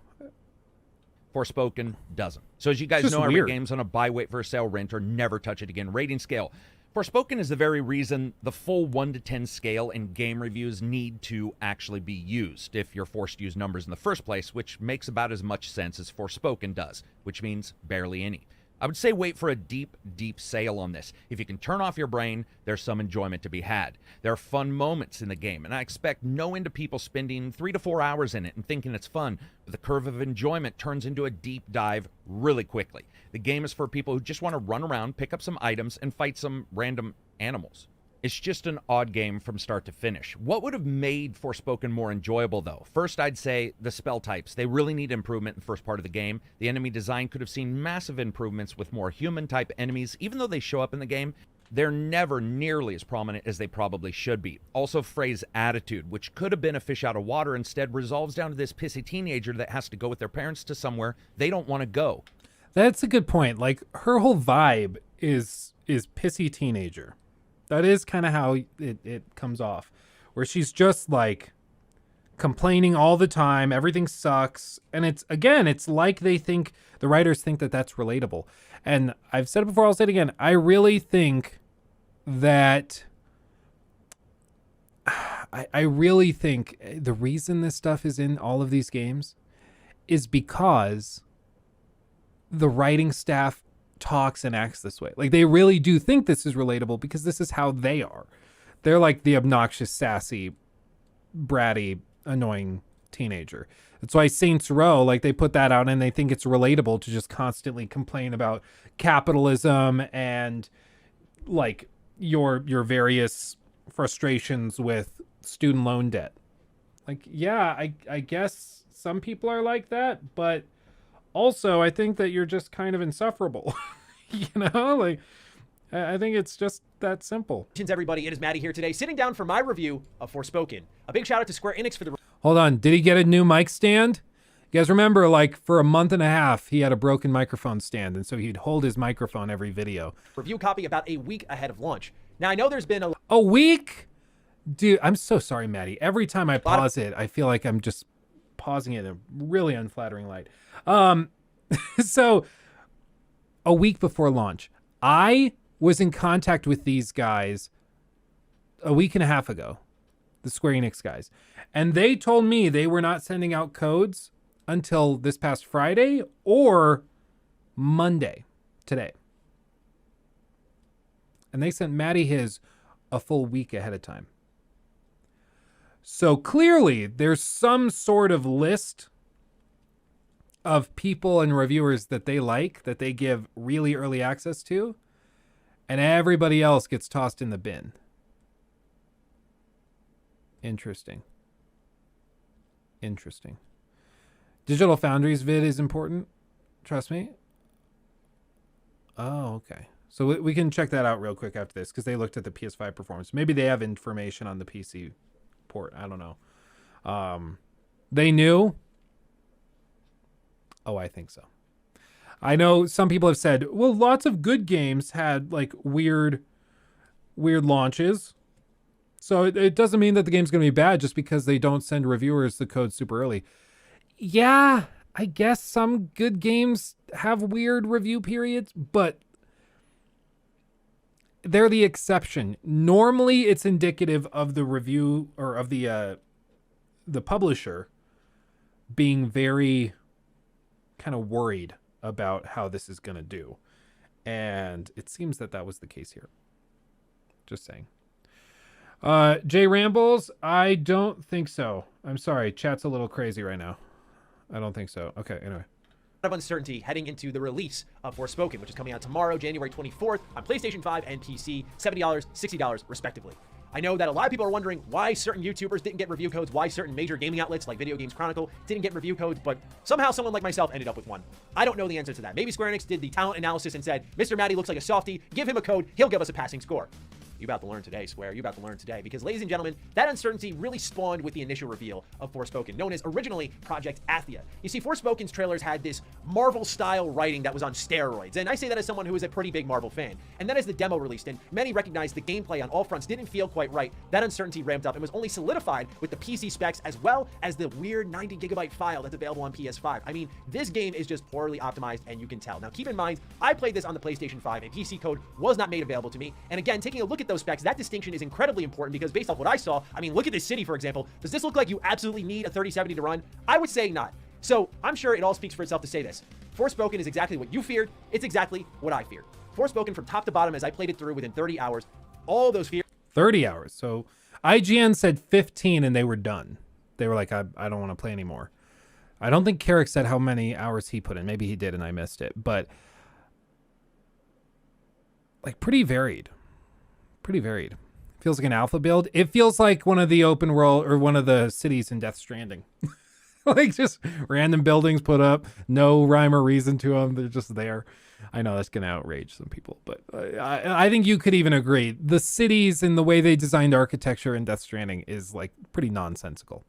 Forspoken doesn't. So as you guys know, I rate games on a buy, wait for a sale, rent, or never touch it again rating scale. Forspoken is the very reason the full 1 to 10 scale in game reviews need to actually be used if you're forced to use numbers in the first place, which makes about as much sense as Forspoken does, which means barely any. I would say wait for a deep, deep sale on this. If you can turn off your brain, there's some enjoyment to be had. There are fun moments in the game, and I expect no end of people spending 3 to 4 hours in it and thinking it's fun, but the curve of enjoyment turns into a deep dive really quickly. The game is for people who just want to run around, pick up some items, and fight some random animals. It's just an odd game from start to finish. What would have made Forspoken more enjoyable, though? First, I'd say the spell types. They really need improvement in the first part of the game. The enemy design could have seen massive improvements with more human-type enemies. Even though they show up in the game, they're never nearly as prominent as they probably should be. Also, Frey's attitude, which could have been a fish out of water, instead resolves down to this pissy teenager that has to go with their parents to somewhere they don't want to go. That's a good point. Like, her whole vibe is pissy teenager. That is kind of how it comes off, where she's just like complaining all the time. Everything sucks. And it's like the writers think that that's relatable. And I've said it before, I'll say it again. I really think that I really think the reason this stuff is in all of these games is because the writing staff talks and acts this way. Like, they really do think this is relatable because this is how they are. They're like the obnoxious, sassy, bratty, annoying teenager. That's why Saints Row, like, they put that out and they think it's relatable to just constantly complain about capitalism and like your various frustrations with student loan debt. Like, yeah, I guess some people are like that, but also I think that you're just kind of insufferable. You know, like, I think it's just that simple. Everybody, it is Maddie here today, sitting down for my review of Forspoken. A big shout out to Square Enix for the... Hold on, did he get a new mic stand? You guys remember, like, for a month and a half, he had a broken microphone stand, and so he'd hold his microphone every video. Review copy about a week ahead of launch. Now, I know there's been a week? Dude, I'm so sorry, Maddie. Every time I pause it, I feel like I'm just pausing it in a really unflattering light. So, a week before launch, I was in contact with these guys a week and a half ago, the Square Enix guys, and they told me they were not sending out codes until this past Friday or Monday, today. And they sent Maddie his a full week ahead of time. So clearly there's some sort of list of people and reviewers that they like, that they give really early access to, and everybody else gets tossed in the bin. Interesting. Digital Foundry's vid is important. Trust me. Oh, okay. So we can check that out real quick after this because they looked at the PS5 performance. Maybe they have information on the PC port. I don't know. They knew. Oh, I think so. I know some people have said, well, lots of good games had like weird launches. So it doesn't mean that the game's going to be bad just because they don't send reviewers the code super early. Yeah, I guess some good games have weird review periods, but they're the exception. Normally, it's indicative of the review or of the publisher being very kind of worried about how this is going to do. And it seems that that was the case here. Just saying. Jay Rambles, I don't think so. I'm sorry. Chat's a little crazy right now. I don't think so. Okay, anyway. Of uncertainty heading into the release of Forspoken, which is coming out tomorrow, January 24th, on PlayStation 5 and PC, $70, $60 respectively. I know that a lot of people are wondering why certain YouTubers didn't get review codes, why certain major gaming outlets like Video Games Chronicle didn't get review codes, but somehow someone like myself ended up with one. I don't know the answer to that. Maybe Square Enix did the talent analysis and said, Mr. Matty looks like a softie, give him a code, he'll give us a passing score. You about to learn today, Square. You about to learn today. Because, ladies and gentlemen, that uncertainty really spawned with the initial reveal of Forspoken, known as originally Project Athia. You see, Forspoken's trailers had this Marvel-style writing that was on steroids. And I say that as someone who is a pretty big Marvel fan. And then as the demo released, and many recognized the gameplay on all fronts didn't feel quite right, that uncertainty ramped up and was only solidified with the PC specs as well as the weird 90-gigabyte file that's available on PS5. I mean, this game is just poorly optimized, and you can tell. Now, keep in mind, I played this on the PlayStation 5. A PC code was not made available to me. And again, taking a look at those specs, that distinction is incredibly important because based off what I saw, I mean, look at this city, for example. Does this look like you absolutely need a 3070 to run? I would say not. So I'm sure it all speaks for itself to say this. Forspoken is exactly what you feared. It's exactly what I feared. Forspoken from top to bottom as I played it through within 30 hours. All those fears. 30 hours. So IGN said 15 and they were done. They were like, I don't want to play anymore. I don't think Carrick said how many hours he put in. Maybe he did and I missed it. But like pretty varied. Feels like an alpha build. It feels like one of the open world or one of the cities in Death Stranding. Like just random buildings put up, no rhyme or reason to them. They're just there. I know that's going to outrage some people, but I think you could even agree. The cities and the way they designed architecture in Death Stranding is like pretty nonsensical.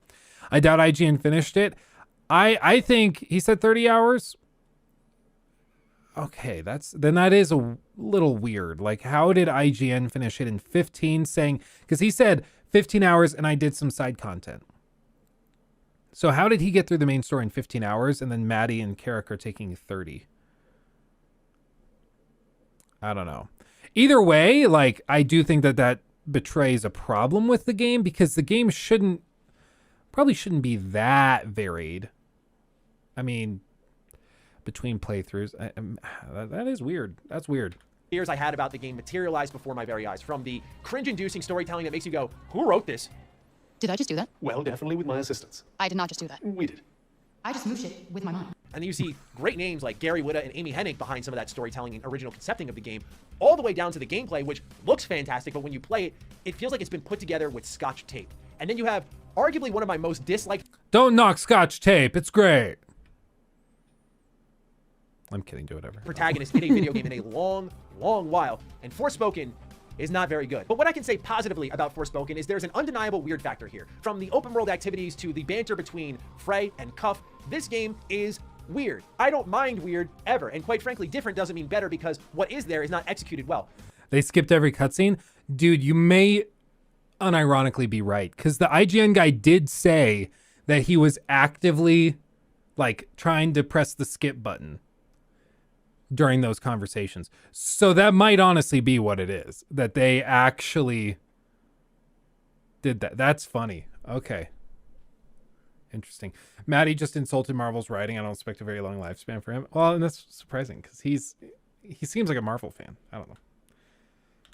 I doubt IGN finished it. I think he said 30 hours. Okay, that is a little weird. Like, how did IGN finish it in 15 saying, because he said 15 hours and I did some side content. So how did he get through the main story in 15 hours and then Maddie and Carrick are taking 30? I don't know. Either way, like, I do think that betrays a problem with the game because the game probably shouldn't be that varied. I mean, between playthroughs, that is weird. That's weird. Fears I had about the game materialized before my very eyes. From the cringe-inducing storytelling that makes you go, who wrote this? Did I just do that? Well, definitely with my assistance. I did not just do that. We did. I just moved shit with my mind. And then you see great names like Gary Whitta and Amy Hennig behind some of that storytelling and original concepting of the game, all the way down to the gameplay, which looks fantastic, but when you play it, it feels like it's been put together with Scotch tape. And then you have arguably one of my most disliked... Don't knock Scotch tape. It's great. I'm kidding. Do whatever. ...protagonist in a video game in a long, long while. And Forspoken is not very good. But what I can say positively about Forspoken is there's an undeniable weird factor here. From the open world activities to the banter between Frey and Cuff, this game is weird. I don't mind weird ever. And quite frankly, different doesn't mean better because what is there is not executed well. They skipped every cutscene. Dude, you may unironically be right, because the IGN guy did say that he was actively like trying to press the skip button during those conversations. So that might honestly be what it is, that they actually did that. That's funny. Okay. Interesting. Maddie just insulted Marvel's writing. I don't expect a very long lifespan for him. Well, and that's surprising because he seems like a Marvel fan. I don't know.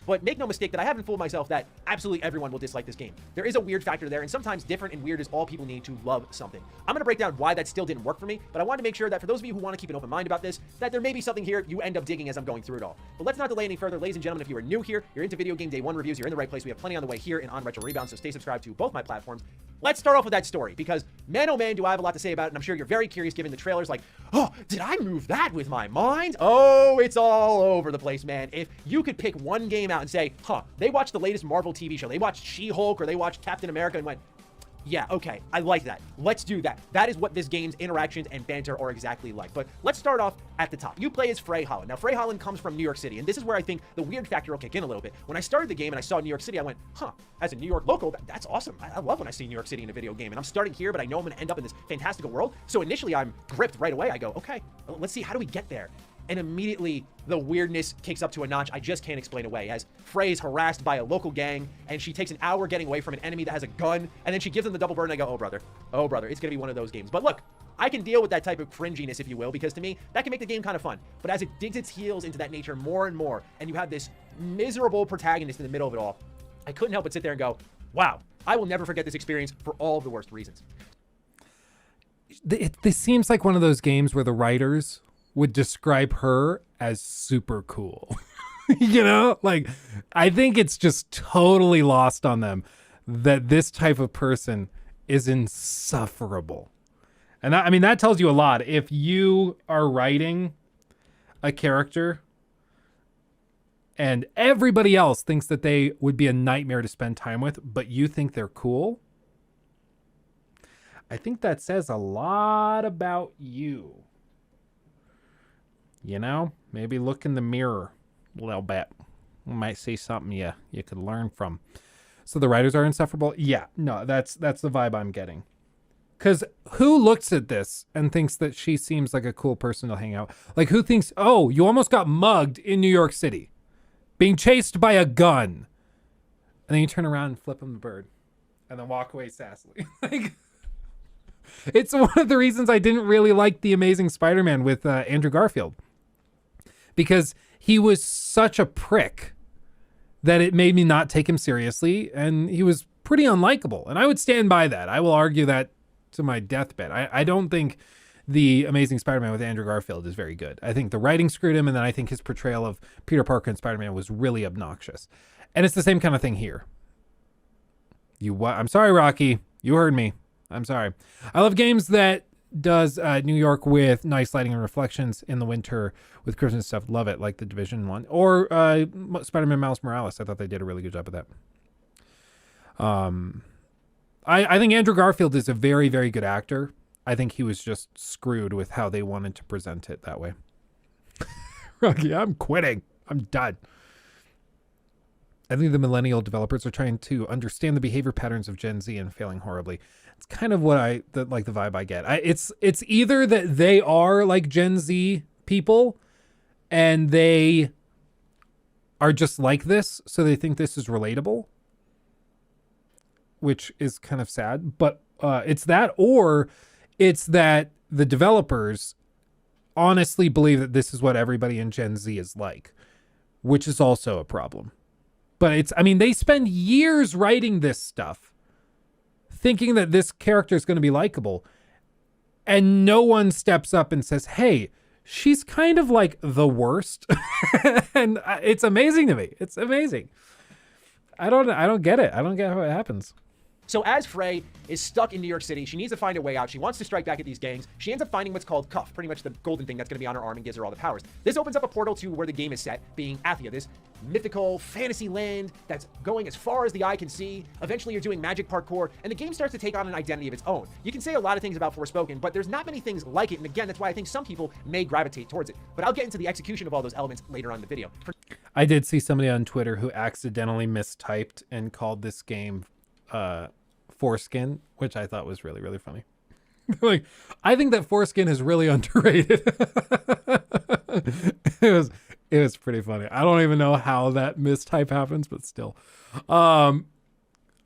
But make no mistake that I haven't fooled myself that absolutely everyone will dislike this game. There is a weird factor there, and sometimes different and weird is all people need to love something. I'm going to break down why that still didn't work for me, but I wanted to make sure that for those of you who want to keep an open mind about this, that there may be something here you end up digging as I'm going through it all. But let's not delay any further. Ladies and gentlemen, if you are new here, you're into video game day one reviews, you're in the right place. We have plenty on the way here and on Retro Rebound, so stay subscribed to both my platforms. Let's start off with that story, because man, oh man, do I have a lot to say about it, and I'm sure you're very curious given the trailers, like, oh, did I move that with my mind? Oh, it's all over the place, man. If you could pick one game out and say, huh, they watched the latest Marvel TV show, they watched She-Hulk, or they watched Captain America and went, yeah, okay, I like that. Let's do that. That is what this game's interactions and banter are exactly like. But let's start off at the top. You play as Frey Holland. Now, Frey Holland comes from New York City, and this is where I think the weird factor will kick in a little bit. When I started the game and I saw New York City, I went, huh, as a New York local, that's awesome. I love when I see New York City in a video game, and I'm starting here, but I know I'm going to end up in this fantastical world. So initially, I'm gripped right away. I go, okay, let's see, how do we get there? And immediately the weirdness kicks up to a notch I just can't explain away, as Frey is harassed by a local gang and she takes an hour getting away from an enemy that has a gun, and then she gives them the double burn, and I go, oh brother, it's gonna be one of those games. But look, I can deal with that type of cringiness, if you will, because to me, that can make the game kind of fun. But as it digs its heels into that nature more and more, and you have this miserable protagonist in the middle of it all, I couldn't help but sit there and go, wow, I will never forget this experience for all of the worst reasons. This seems like one of those games where the writers would describe her as super cool. You know, like, I think it's just totally lost on them that this type of person is insufferable. And I mean, that tells you a lot. If you are writing a character and everybody else thinks that they would be a nightmare to spend time with, but you think they're cool, I think that says a lot about you. You know, maybe look in the mirror a little bit. You might see something you could learn from. So the writers are insufferable? Yeah, no, that's the vibe I'm getting. Because who looks at this and thinks that she seems like a cool person to hang out? Like, who thinks, oh, you almost got mugged in New York City, being chased by a gun, and then you turn around and flip him the bird, and then walk away sassily. Like, it's one of the reasons I didn't really like The Amazing Spider-Man with Andrew Garfield. Because he was such a prick that it made me not take him seriously, and he was pretty unlikable. And I would stand by that. I will argue that to my deathbed. I don't think The Amazing Spider-Man with Andrew Garfield is very good. I think the writing screwed him, and then I think his portrayal of Peter Parker and Spider-Man was really obnoxious. And it's the same kind of thing here. I'm sorry, Rocky. You heard me. I'm sorry. I love games that does New York with nice lighting and reflections in the winter with Christmas stuff. Love it, like the Division one or Spider-Man Miles Morales. I thought they did a really good job of that. I think Andrew Garfield is a very, very good actor. I think he was just screwed with how they wanted to present it that way. Rocky, I'm quitting. I'm done. I think the millennial developers are trying to understand the behavior patterns of Gen Z and failing horribly. It's kind of what the vibe I get. It's either that they are like Gen Z people and they are just like this, so they think this is relatable, which is kind of sad. But it's that, or it's that the developers honestly believe that this is what everybody in Gen Z is like, which is also a problem. But they spend years writing this stuff, thinking that this character is going to be likable, and no one steps up and says, hey, she's kind of like the worst. And it's amazing to me. It's amazing. I don't get it. I don't get how it happens. So as Frey is stuck in New York City, she needs to find a way out. She wants to strike back at these gangs. She ends up finding what's called Cuff, pretty much the golden thing that's going to be on her arm and gives her all the powers. This opens up a portal to where the game is set, being Athia, this mythical fantasy land that's going as far as the eye can see. Eventually you're doing magic parkour, and the game starts to take on an identity of its own. You can say a lot of things about Forspoken, but there's not many things like it, and again, that's why I think some people may gravitate towards it. But I'll get into the execution of all those elements later on in the video. I did see somebody on Twitter who accidentally mistyped and called this game Foreskin, which I thought was really, really funny. Like, I think that Foreskin is really underrated. It was pretty funny. I don't even know how that mistype happens, but still. Oh,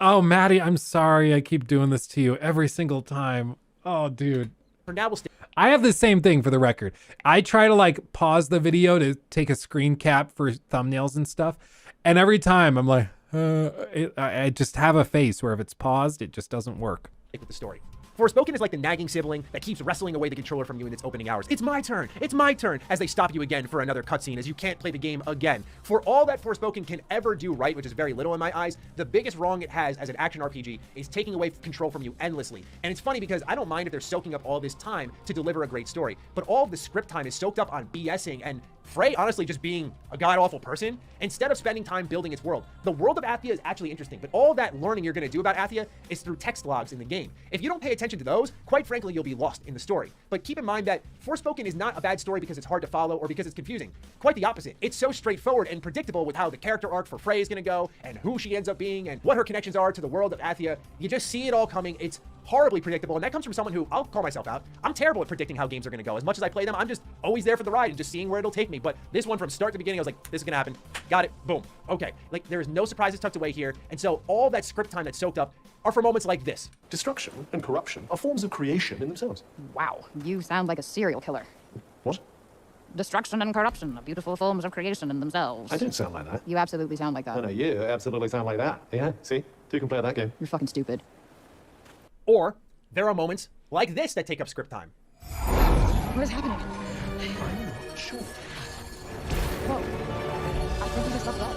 Maddie, I'm sorry I keep doing this to you every single time. Oh, dude. For now, we'll stay. I have the same thing, for the record. I try to like pause the video to take a screen cap for thumbnails and stuff. And every time I'm like, I just have a face where if it's paused, it just doesn't work. With the story. Forspoken is like the nagging sibling that keeps wrestling away the controller from you in its opening hours. It's my turn, as they stop you again for another cutscene as you can't play the game again. For all that Forspoken can ever do right, which is very little in my eyes, the biggest wrong it has as an action RPG is taking away control from you endlessly. And it's funny because I don't mind if they're soaking up all this time to deliver a great story, but all of the script time is soaked up on BSing and Frey honestly just being a god-awful person instead of spending time building its world. The world of Athia is actually interesting, but all that learning you're going to do about Athia is through text logs in the game. If you don't pay attention to those, quite frankly, you'll be lost in the story. But keep in mind that Forspoken is not a bad story because it's hard to follow or because it's confusing. Quite the opposite. It's so straightforward and predictable with how the character arc for Frey is going to go and who she ends up being and what her connections are to the world of Athia. You just see it all coming. It's horribly predictable, and that comes from someone who, I'll call myself out, I'm terrible at predicting how games are going to go. As much as I play them, I'm just always there for the ride and just seeing where it'll take me. But this one, from start to beginning, I was like, this is going to happen. Got it. Boom. Okay. Like, there is no surprises tucked away here. And so all that script time that's soaked up are for moments like this. Destruction and corruption are forms of creation in themselves. Wow, you sound like a serial killer. What? Destruction and corruption are beautiful forms of creation in themselves. I don't sound like that. You absolutely sound like that. I know, you absolutely sound like that. Yeah, see? Two can play that game. You're fucking stupid. Or there are moments like this that take up script time. What is happening? I'm not sure. Whoa. I think this stuff's up.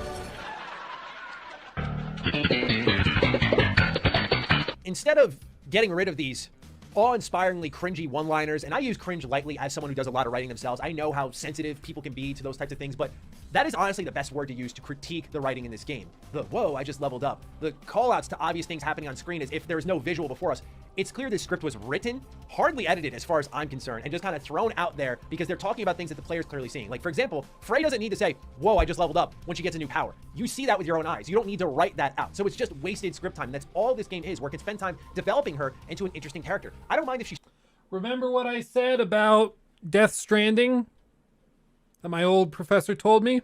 Instead of getting rid of these awe-inspiringly cringy one-liners, and I use cringe lightly as someone who does a lot of writing themselves. I know how sensitive people can be to those types of things, but that is honestly the best word to use to critique the writing in this game. The, whoa, I just leveled up. The call-outs to obvious things happening on screen as if there's no visual before us. It's clear this script was written, hardly edited as far as I'm concerned, and just kind of thrown out there because they're talking about things that the player's clearly seeing. Like, for example, Frey doesn't need to say, whoa, I just leveled up when she gets a new power. You see that with your own eyes. You don't need to write that out. So it's just wasted script time. That's all this game is, where it can spend time developing her into an interesting character. I don't mind if she's... Remember what I said about Death Stranding that my old professor told me?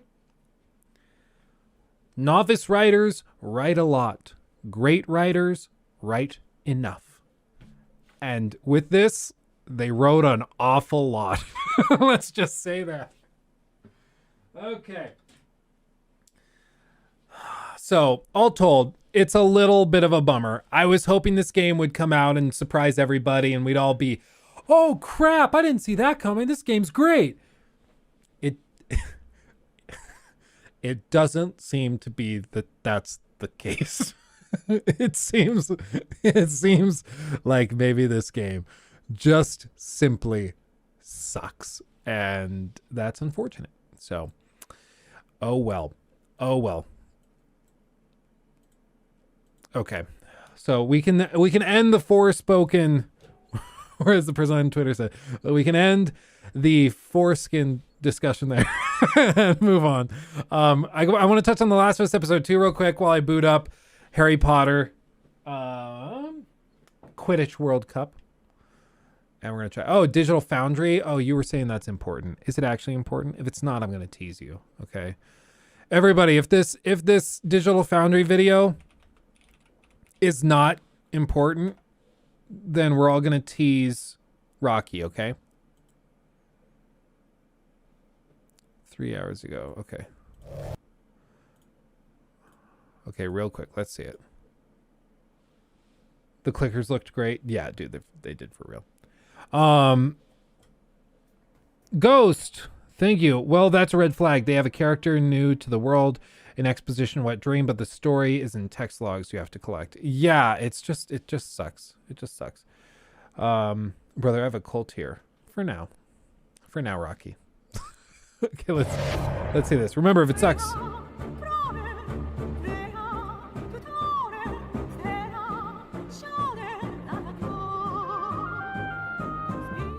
Novice writers write a lot. Great writers write enough. And with this, they wrote an awful lot. Let's just say that. Okay. So, all told, it's a little bit of a bummer. I was hoping this game would come out and surprise everybody and we'd all be, oh crap, I didn't see that coming. This game's great. It doesn't seem to be that that's the case. It seems like maybe this game just simply sucks, and that's unfortunate. So, oh well. Okay, so we can end the Forspoken, or as the person on Twitter said, we can end the foreskin discussion there and move on. I want to touch on The Last of Us episode 2 real quick while I boot up Harry Potter Quidditch World Cup. And we're going to try. Oh, Digital Foundry. Oh, you were saying that's important. Is it actually important? If it's not, I'm going to tease you. Okay. Everybody, if this Digital Foundry video is not important, then we're all going to tease Rocky, okay? 3 hours ago. Okay. Okay, real quick. Let's see it. The clickers looked great. Yeah, dude, they did for real. Ghost. Thank you. Well, that's a red flag. They have a character new to the world an exposition wet dream, but the story is in text logs you have to collect. Yeah, it just sucks. It just sucks. Brother, I have a cult here. For now, Rocky. Okay, let's see this. Remember, if it sucks.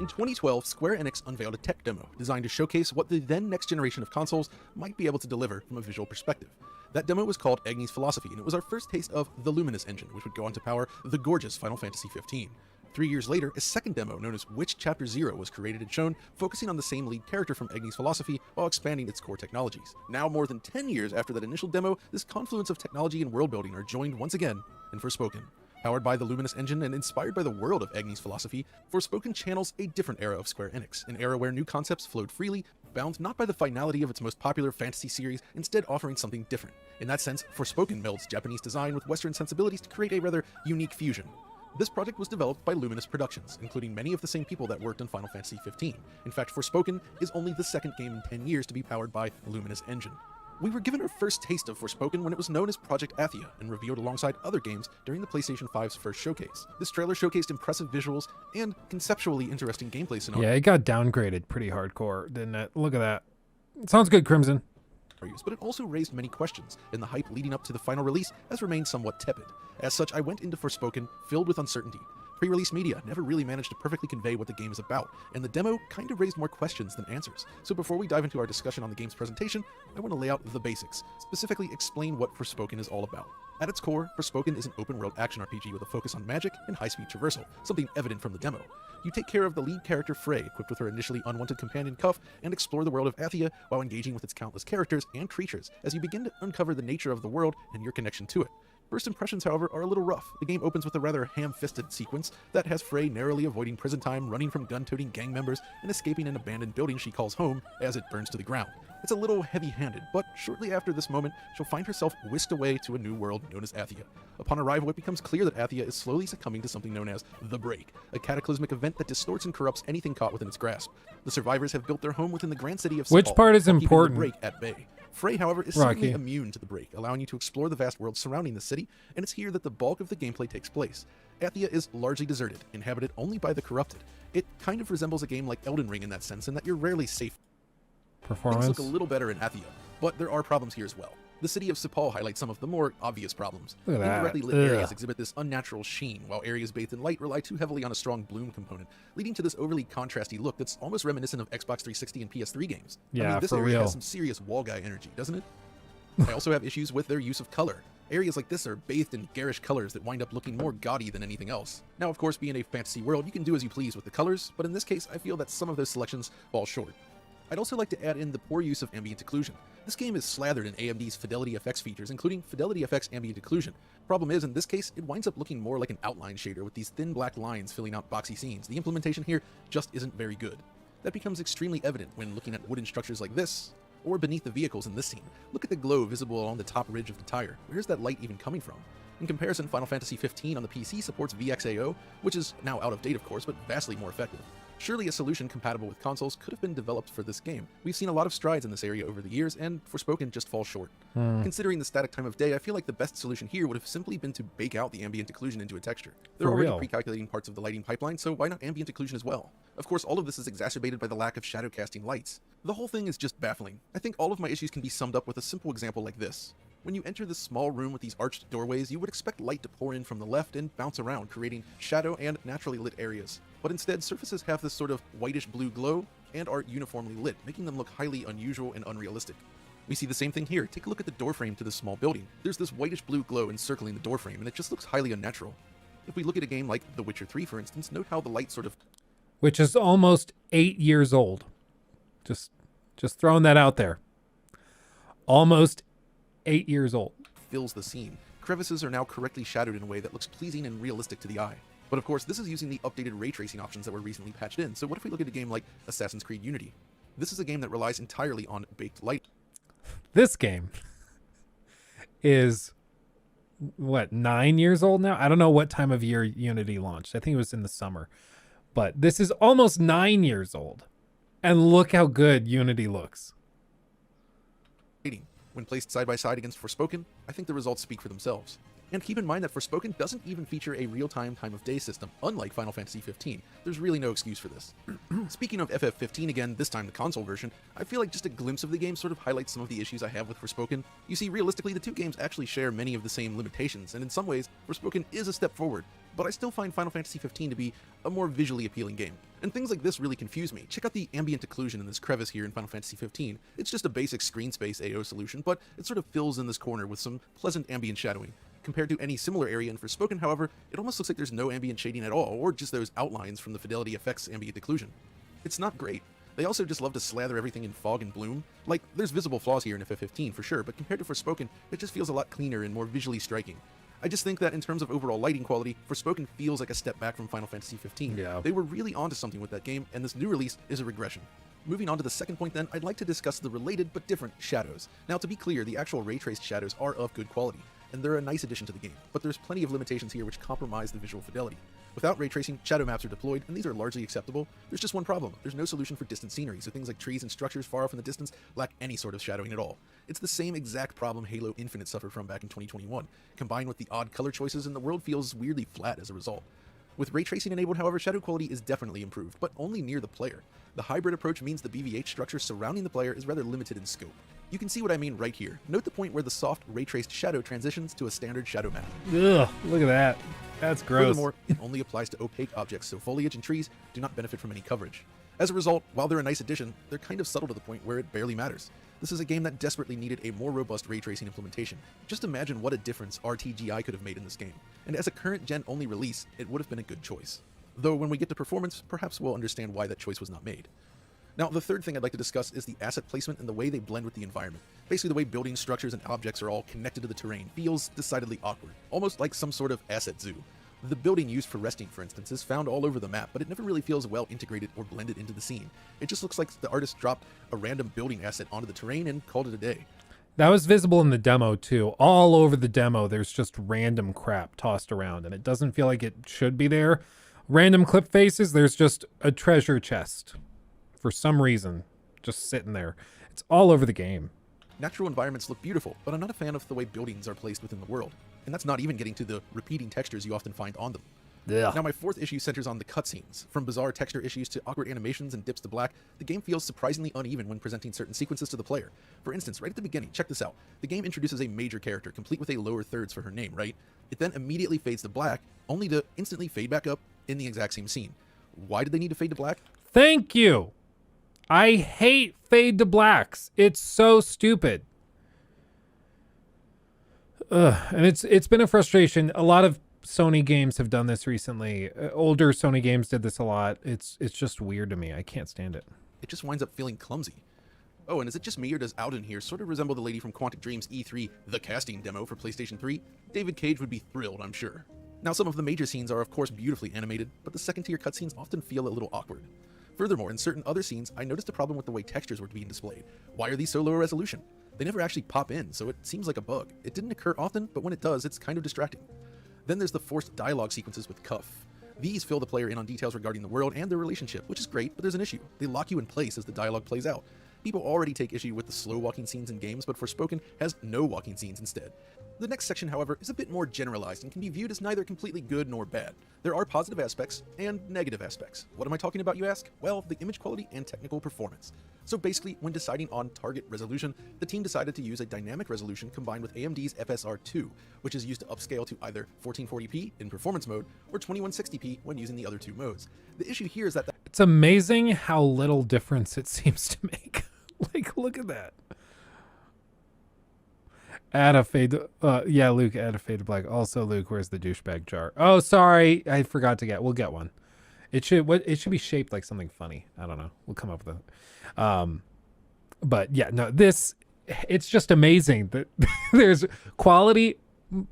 In 2012, Square Enix unveiled a tech demo designed to showcase what the then next generation of consoles might be able to deliver from a visual perspective. That demo was called Agni's Philosophy, and it was our first taste of the Luminous engine, which would go on to power the gorgeous Final Fantasy XV. 3 years later, a second demo known as Witch Chapter 0 was created and shown, focusing on the same lead character from Agni's Philosophy while expanding its core technologies. Now, more than 10 years after that initial demo, this confluence of technology and world building are joined once again in Forspoken. Powered by the Luminous engine and inspired by the world of Agni's Philosophy, Forspoken channels a different era of Square Enix, an era where new concepts flowed freely, bound not by the finality of its most popular fantasy series, instead offering something different. In that sense, Forspoken melds Japanese design with Western sensibilities to create a rather unique fusion. This project was developed by Luminous Productions, including many of the same people that worked on Final Fantasy XV. In fact, Forspoken is only the second game in 10 years to be powered by Luminous engine. We were given our first taste of Forspoken when it was known as Project Athia and revealed alongside other games during the PlayStation 5's first showcase. This trailer showcased impressive visuals and conceptually interesting gameplay scenarios. Yeah, it got downgraded pretty hardcore, didn't it? Look at that. Sounds good, Crimson. But it also raised many questions, and the hype leading up to the final release has remained somewhat tepid. As such, I went into Forspoken filled with uncertainty. Pre-release media never really managed to perfectly convey what the game is about, and the demo kind of raised more questions than answers. So before we dive into our discussion on the game's presentation, I want to lay out the basics, specifically explain what Forspoken is all about. At its core, Forspoken is an open-world action RPG with a focus on magic and high-speed traversal, something evident from the demo. You take care of the lead character Frey, equipped with her initially unwanted companion Cuff, and explore the world of Athia while engaging with its countless characters and creatures as you begin to uncover the nature of the world and your connection to it. First impressions, however, are a little rough. The game opens with a rather ham-fisted sequence that has Frey narrowly avoiding prison time, running from gun-toting gang members, and escaping an abandoned building she calls home as it burns to the ground. It's a little heavy-handed, but shortly after this moment, she'll find herself whisked away to a new world known as Athia. Upon arrival, it becomes clear that Athia is slowly succumbing to something known as the Break, a cataclysmic event that distorts and corrupts anything caught within its grasp. The survivors have built their home within the grand city of Which Sepal, part is while keeping important? the Break at bay. Frey, however, is seemingly immune to the Break, allowing you to explore the vast world surrounding the city, and it's here that the bulk of the gameplay takes place. Athia is largely deserted, inhabited only by the corrupted. It kind of resembles a game like Elden Ring in that sense, in that you're rarely safe. Performance. Things look a little better in Athia, but there are problems here as well. The city of Sepal highlights some of the more obvious problems. Look at that. Indirectly lit areas exhibit this unnatural sheen, while areas bathed in light rely too heavily on a strong bloom component, leading to this overly contrasty look that's almost reminiscent of Xbox 360 and PS3 games. Yeah, I mean, this for area real. has some serious wall guy energy, doesn't it? I also have issues with their use of color. Areas like this are bathed in garish colors that wind up looking more gaudy than anything else. Now, of course, being a fantasy world, you can do as you please with the colors, but in this case, I feel that some of those selections fall short. I'd also like to add in the poor use of ambient occlusion. This game is slathered in AMD's Fidelity FX features, including Fidelity FX ambient occlusion. Problem is, in this case, it winds up looking more like an outline shader with these thin black lines filling out boxy scenes. The implementation here just isn't very good. That becomes extremely evident when looking at wooden structures like this, or beneath the vehicles in this scene. Look at the glow visible along the top ridge of the tire. Where's that light even coming from? In comparison, Final Fantasy XV on the PC supports VXAO, which is now out of date of course, but vastly more effective. Surely a solution compatible with consoles could have been developed for this game. We've seen a lot of strides in this area over the years, and Forspoken just falls short. Considering the static time of day, I feel like the best solution here would have simply been to bake out the ambient occlusion into a texture. They're already pre-calculating parts of the lighting pipeline, so why not ambient occlusion as well? Of course, all of this is exacerbated by the lack of shadow casting lights. The whole thing is just baffling. I think all of my issues can be summed up with a simple example like this. When you enter this small room with these arched doorways, you would expect light to pour in from the left and bounce around, creating shadow and naturally lit areas. But instead, surfaces have this sort of whitish blue glow and are uniformly lit, making them look highly unusual and unrealistic. We see the same thing here. Take a look at the doorframe to this small building. There's this whitish blue glow encircling the doorframe, and it just looks highly unnatural. If we look at a game like The Witcher 3, for instance, note how the light sort of... Which is almost 8 years old. Just throwing that out there. Almost 8 years old. fills the scene. Crevices are now correctly shadowed in a way that looks pleasing and realistic to the eye. But of course, this is using the updated ray tracing options that were recently patched in. So what if we look at a game like Assassin's Creed Unity? This is a game that relies entirely on baked light. This game is, what, 9 years old now? I don't know what time of year Unity launched. I think it was in the summer. But this is almost 9 years old. And look how good Unity looks. When placed side by side against Forspoken, I think the results speak for themselves. And keep in mind that Forspoken doesn't even feature a real-time time-of-day system, unlike Final Fantasy XV. There's really no excuse for this. Speaking of FF15 again, this time the console version, I feel like just a glimpse of the game sort of highlights some of the issues I have with Forspoken. You see, realistically, the two games actually share many of the same limitations, and in some ways, Forspoken is a step forward, but I still find Final Fantasy XV to be a more visually appealing game. And things like this really confuse me. Check out the ambient occlusion in this crevice here in Final Fantasy XV. It's just a basic screen space AO solution, but it sort of fills in this corner with some pleasant ambient shadowing. Compared to any similar area in Forspoken, however, it almost looks like there's no ambient shading at all, or just those outlines from the Fidelity Effects ambient occlusion. It's not great. They also just love to slather everything in fog and bloom. Like, there's visible flaws here in FF15 for sure, but compared to Forspoken, it just feels a lot cleaner and more visually striking. I just think that in terms of overall lighting quality, Forspoken feels like a step back from Final Fantasy XV. Yeah. They were really onto something with that game, and this new release is a regression. Moving on to the second point then, I'd like to discuss the related but different shadows. Now, to be clear, the actual ray-traced shadows are of good quality, and they're a nice addition to the game, but there's plenty of limitations here which compromise the visual fidelity. Without ray tracing, shadow maps are deployed, and these are largely acceptable. There's just one problem. There's no solution for distant scenery, so things like trees and structures far off in the distance lack any sort of shadowing at all. It's the same exact problem Halo Infinite suffered from back in 2021. Combined with the odd color choices, and the world feels weirdly flat as a result. With ray tracing enabled, however, shadow quality is definitely improved, but only near the player. The hybrid approach means the BVH structure surrounding the player is rather limited in scope. You can see what I mean right here. Note the point where the soft ray-traced shadow transitions to a standard shadow map. Ugh, look at that. That's gross. Furthermore, it only applies to opaque objects, so foliage and trees do not benefit from any coverage. As a result, while they're a nice addition, they're kind of subtle to the point where it barely matters. This is a game that desperately needed a more robust ray tracing implementation. Just imagine what a difference RTGI could have made in this game. And as a current gen only release, it would have been a good choice. Though when we get to performance, perhaps we'll understand why that choice was not made. Now, the third thing I'd like to discuss is the asset placement and the way they blend with the environment. Basically, the way buildings, structures, and objects are all connected to the terrain feels decidedly awkward, almost like some sort of asset zoo. The building used for resting, for instance, is found all over the map, but it never really feels well integrated or blended into the scene. It just looks like the artist dropped a random building asset onto the terrain and called it a day. That was visible in the demo too. All over the demo, there's just random crap tossed around, and it doesn't feel like it should be there. Random clip faces, there's just a treasure chest. For some reason, just sitting there. It's all over the game. Natural environments look beautiful, but I'm not a fan of the way buildings are placed within the world. And that's not even getting to the repeating textures you often find on them. Yeah. Now, my fourth issue centers on the cutscenes. From bizarre texture issues to awkward animations and dips to black, the game feels surprisingly uneven when presenting certain sequences to the player. For instance, right at the beginning, check this out. The game introduces a major character, complete with a lower thirds for her name, right? It then immediately fades to black, only to instantly fade back up in the exact same scene. Why did they need to fade to black? Thank you. I hate fade to blacks. It's so stupid. And it's been a frustration. A lot of Sony games have done this recently. Older Sony games did this a lot. It's just weird to me. I can't stand it. It just winds up feeling clumsy. Oh, and is it just me or does Alden here sort of resemble the lady from Quantic Dream's E3 The Casting demo for PlayStation 3? David Cage would be thrilled, I'm sure. Now, some of the major scenes are of course beautifully animated, but the second-tier cutscenes often feel a little awkward. Furthermore, in certain other scenes, I noticed a problem with the way textures were being displayed. Why are these so low resolution? They never actually pop in, so it seems like a bug. It didn't occur often, but when it does, it's kind of distracting. Then there's the forced dialogue sequences with Cuff. These fill the player in on details regarding the world and their relationship, which is great, but there's an issue. They lock you in place as the dialogue plays out. People already take issue with the slow walking scenes in games, but Forspoken has no walking scenes instead. The next section, however, is a bit more generalized and can be viewed as neither completely good nor bad. There are positive aspects and negative aspects. What am I talking about, you ask? Well, the image quality and technical performance. So basically, when deciding on target resolution, the team decided to use a dynamic resolution combined with AMD's FSR2, which is used to upscale to either 1440p in performance mode or 2160p when using the other two modes. The issue here is that it's amazing how little difference it seems to make. Like, look at that. Add a fade to, yeah, Luke, add a fade to black. Also, Luke, where's the douchebag jar? Oh, sorry, I forgot to we'll get one. It should be shaped like something funny. I don't know. We'll come up with it. But yeah, no, it's just amazing that there's quality,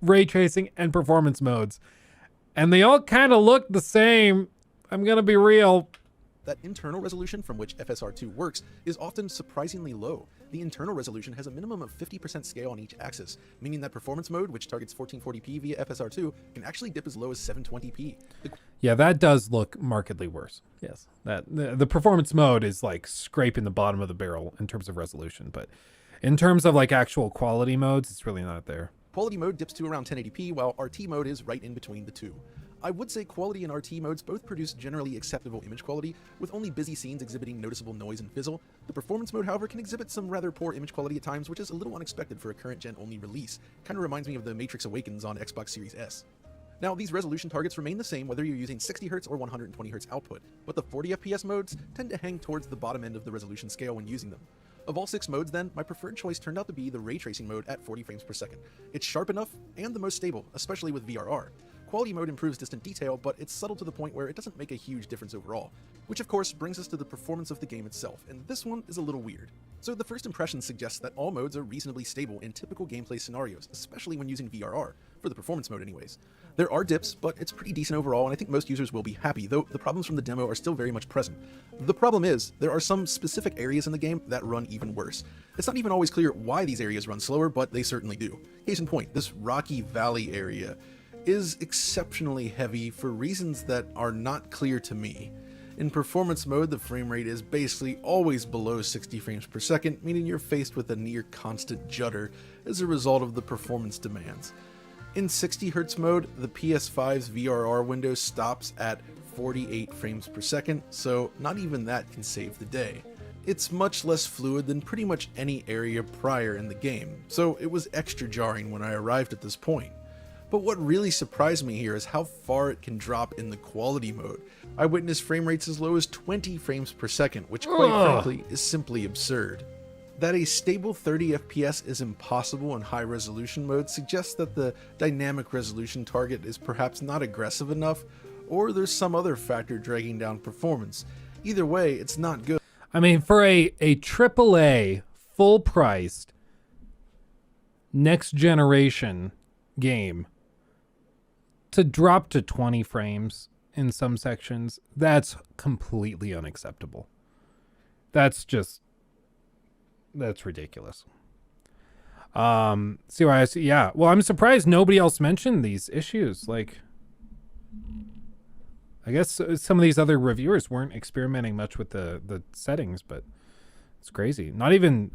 ray tracing, and performance modes, and they all kind of look the same. I'm gonna be real. That internal resolution from which FSR2 works is often surprisingly low. The internal resolution has a minimum of 50% scale on each axis, meaning that performance mode, which targets 1440p via FSR2, can actually dip as low as 720p. Yeah, that does look markedly worse. Yes, that the performance mode is like scraping the bottom of the barrel in terms of resolution, but in terms of like actual quality modes, it's really not there. Quality mode dips to around 1080p, while RT mode is right in between the two. I would say quality and RT modes both produce generally acceptable image quality, with only busy scenes exhibiting noticeable noise and fizzle. The performance mode, however, can exhibit some rather poor image quality at times, which is a little unexpected for a current-gen only release. Kinda reminds me of the Matrix Awakens on Xbox Series S. Now, these resolution targets remain the same whether you're using 60Hz or 120Hz output, but the 40fps modes tend to hang towards the bottom end of the resolution scale when using them. Of all 6 modes then, my preferred choice turned out to be the ray tracing mode at 40 frames per second. It's sharp enough and the most stable, especially with VRR. Quality mode improves distant detail, but it's subtle to the point where it doesn't make a huge difference overall. Which of course brings us to the performance of the game itself, and this one is a little weird. So the first impression suggests that all modes are reasonably stable in typical gameplay scenarios, especially when using VRR, for the performance mode anyways. There are dips, but it's pretty decent overall, and I think most users will be happy, though the problems from the demo are still very much present. The problem is, there are some specific areas in the game that run even worse. It's not even always clear why these areas run slower, but they certainly do. Case in point, this Rocky Valley area is exceptionally heavy for reasons that are not clear to me. In performance mode, the frame rate is basically always below 60 frames per second, meaning you're faced with a near constant judder as a result of the performance demands. In 60Hz mode, the PS5's VRR window stops at 48 frames per second, so not even that can save the day. It's much less fluid than pretty much any area prior in the game, so it was extra jarring when I arrived at this point. But what really surprised me here is how far it can drop in the quality mode. I witnessed frame rates as low as 20 frames per second, which quite frankly is simply absurd. That a stable 30 FPS is impossible in high resolution mode suggests that the dynamic resolution target is perhaps not aggressive enough, or there's some other factor dragging down performance. Either way, it's not good. I mean, for a AAA, full-priced, next-generation game, to drop to 20 frames in some sections, that's completely unacceptable. That's ridiculous. See why I see? Yeah. Well, I'm surprised nobody else mentioned these issues. Like, I guess some of these other reviewers weren't experimenting much with the settings, but it's crazy. Not even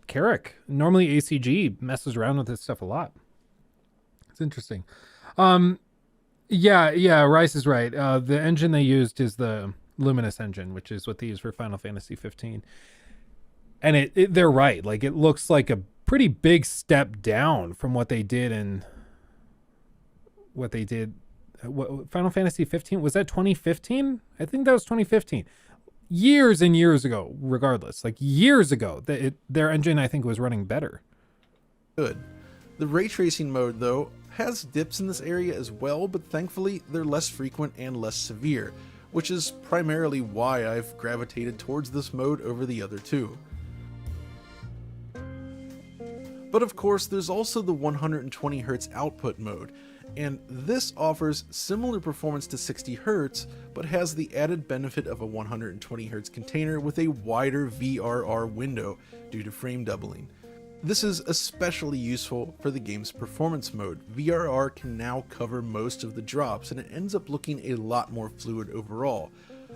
Carrick. Normally ACG messes around with this stuff a lot. It's interesting. Yeah, Rice is right. The engine they used is the Luminous engine, which is what they use for Final Fantasy 15. And they're right. Like, it looks like a pretty big step down from what they did Final Fantasy 15. Was that 2015? I think that was 2015. Years and years ago, regardless. Like, years ago, their engine, I think, was running better. Good. The ray tracing mode, though, has dips in this area as well, but thankfully they're less frequent and less severe, which is primarily why I've gravitated towards this mode over the other two. But of course, there's also the 120Hz output mode, and this offers similar performance to 60Hz, but has the added benefit of a 120Hz container with a wider VRR window due to frame doubling. This is especially useful for the game's performance mode. VRR can now cover most of the drops, and it ends up looking a lot more fluid overall.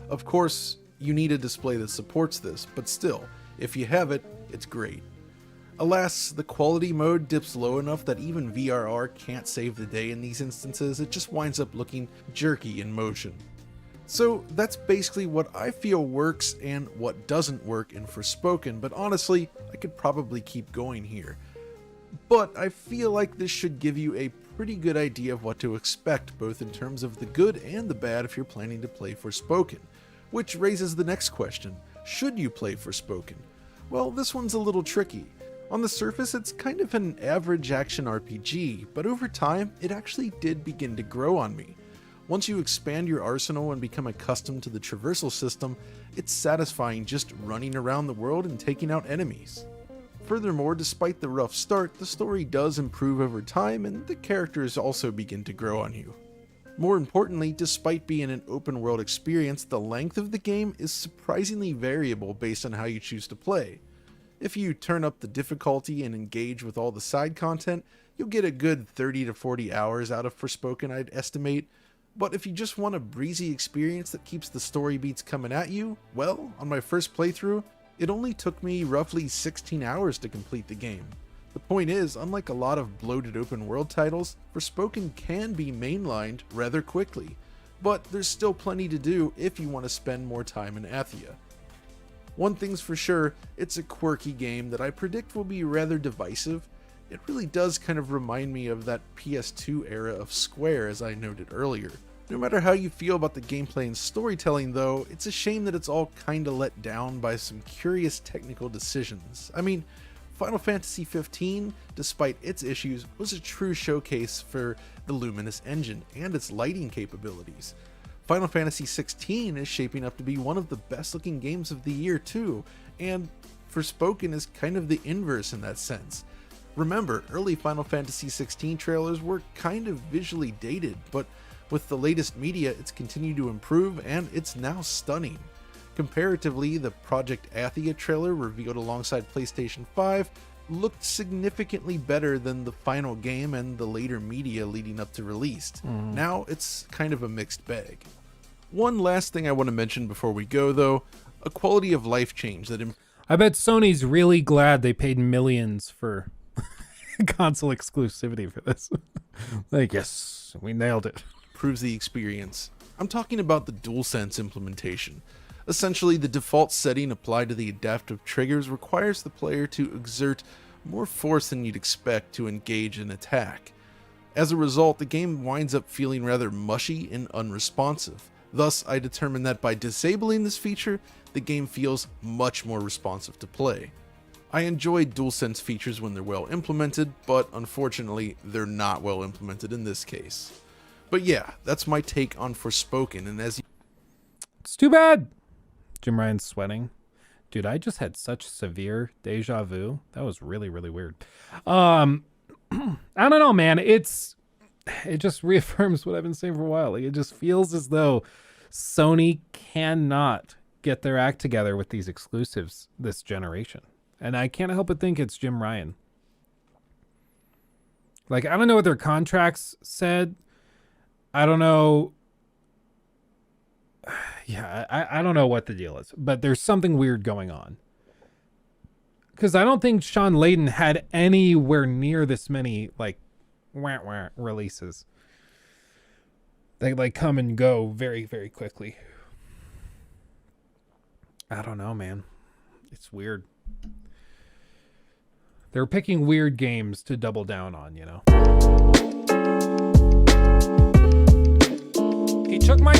Of course, you need a display that supports this, but still, if you have it, it's great. Alas, the quality mode dips low enough that even VRR can't save the day in these instances. It just winds up looking jerky in motion. So that's basically what I feel works and what doesn't work in Forspoken, but honestly, I could probably keep going here. But I feel like this should give you a pretty good idea of what to expect, both in terms of the good and the bad if you're planning to play Forspoken. Which raises the next question: should you play Forspoken? Well, this one's a little tricky. On the surface, it's kind of an average action RPG, but over time, it actually did begin to grow on me. Once you expand your arsenal and become accustomed to the traversal system, it's satisfying just running around the world and taking out enemies. Furthermore, despite the rough start, the story does improve over time and the characters also begin to grow on you. More importantly, despite being an open world experience, the length of the game is surprisingly variable based on how you choose to play. If you turn up the difficulty and engage with all the side content, you'll get a good 30 to 40 hours out of Forspoken, I'd estimate. But if you just want a breezy experience that keeps the story beats coming at you, well, on my first playthrough, it only took me roughly 16 hours to complete the game. The point is, unlike a lot of bloated open world titles, Forspoken can be mainlined rather quickly, but there's still plenty to do if you want to spend more time in Athia. One thing's for sure, it's a quirky game that I predict will be rather divisive. It really does kind of remind me of that PS2 era of Square, as I noted earlier. No matter how you feel about the gameplay and storytelling though, it's a shame that it's all kinda let down by some curious technical decisions. I mean, Final Fantasy XV, despite its issues, was a true showcase for the Luminous engine and its lighting capabilities. Final Fantasy XVI is shaping up to be one of the best looking games of the year too, and Forspoken is kind of the inverse in that sense. Remember, early Final Fantasy XVI trailers were kind of visually dated, but with the latest media it's continued to improve and it's now stunning. Comparatively, the Project Athia trailer revealed alongside PlayStation 5 looked significantly better than the final game and the later media leading up to release. Now it's kind of a mixed bag. One last thing I want to mention before we go though, a quality of life change that I bet Sony's really glad they paid millions for console exclusivity for this. Like, yes, we nailed it. Improves the experience. I'm talking about the DualSense implementation. Essentially, the default setting applied to the adaptive triggers requires the player to exert more force than you'd expect to engage an attack. As a result, the game winds up feeling rather mushy and unresponsive. Thus, I determined that by disabling this feature, the game feels much more responsive to play. I enjoy DualSense features when they're well implemented, but unfortunately, they're not well implemented in this case. But yeah, that's my take on Forspoken, and as It's too bad. Jim Ryan's sweating. Dude, I just had such severe deja vu. That was really, really weird. I don't know, man. It just reaffirms what I've been saying for a while. Like, it just feels as though Sony cannot get their act together with these exclusives this generation. And I can't help but think it's Jim Ryan. Like, I don't know what their contracts said. I don't know. Yeah, I don't know what the deal is, but there's something weird going on. Because I don't think Sean Layden had anywhere near this many, like, releases. They, like, come and go very, very quickly. I don't know, man. It's weird. They're picking weird games to double down on, you know? He took my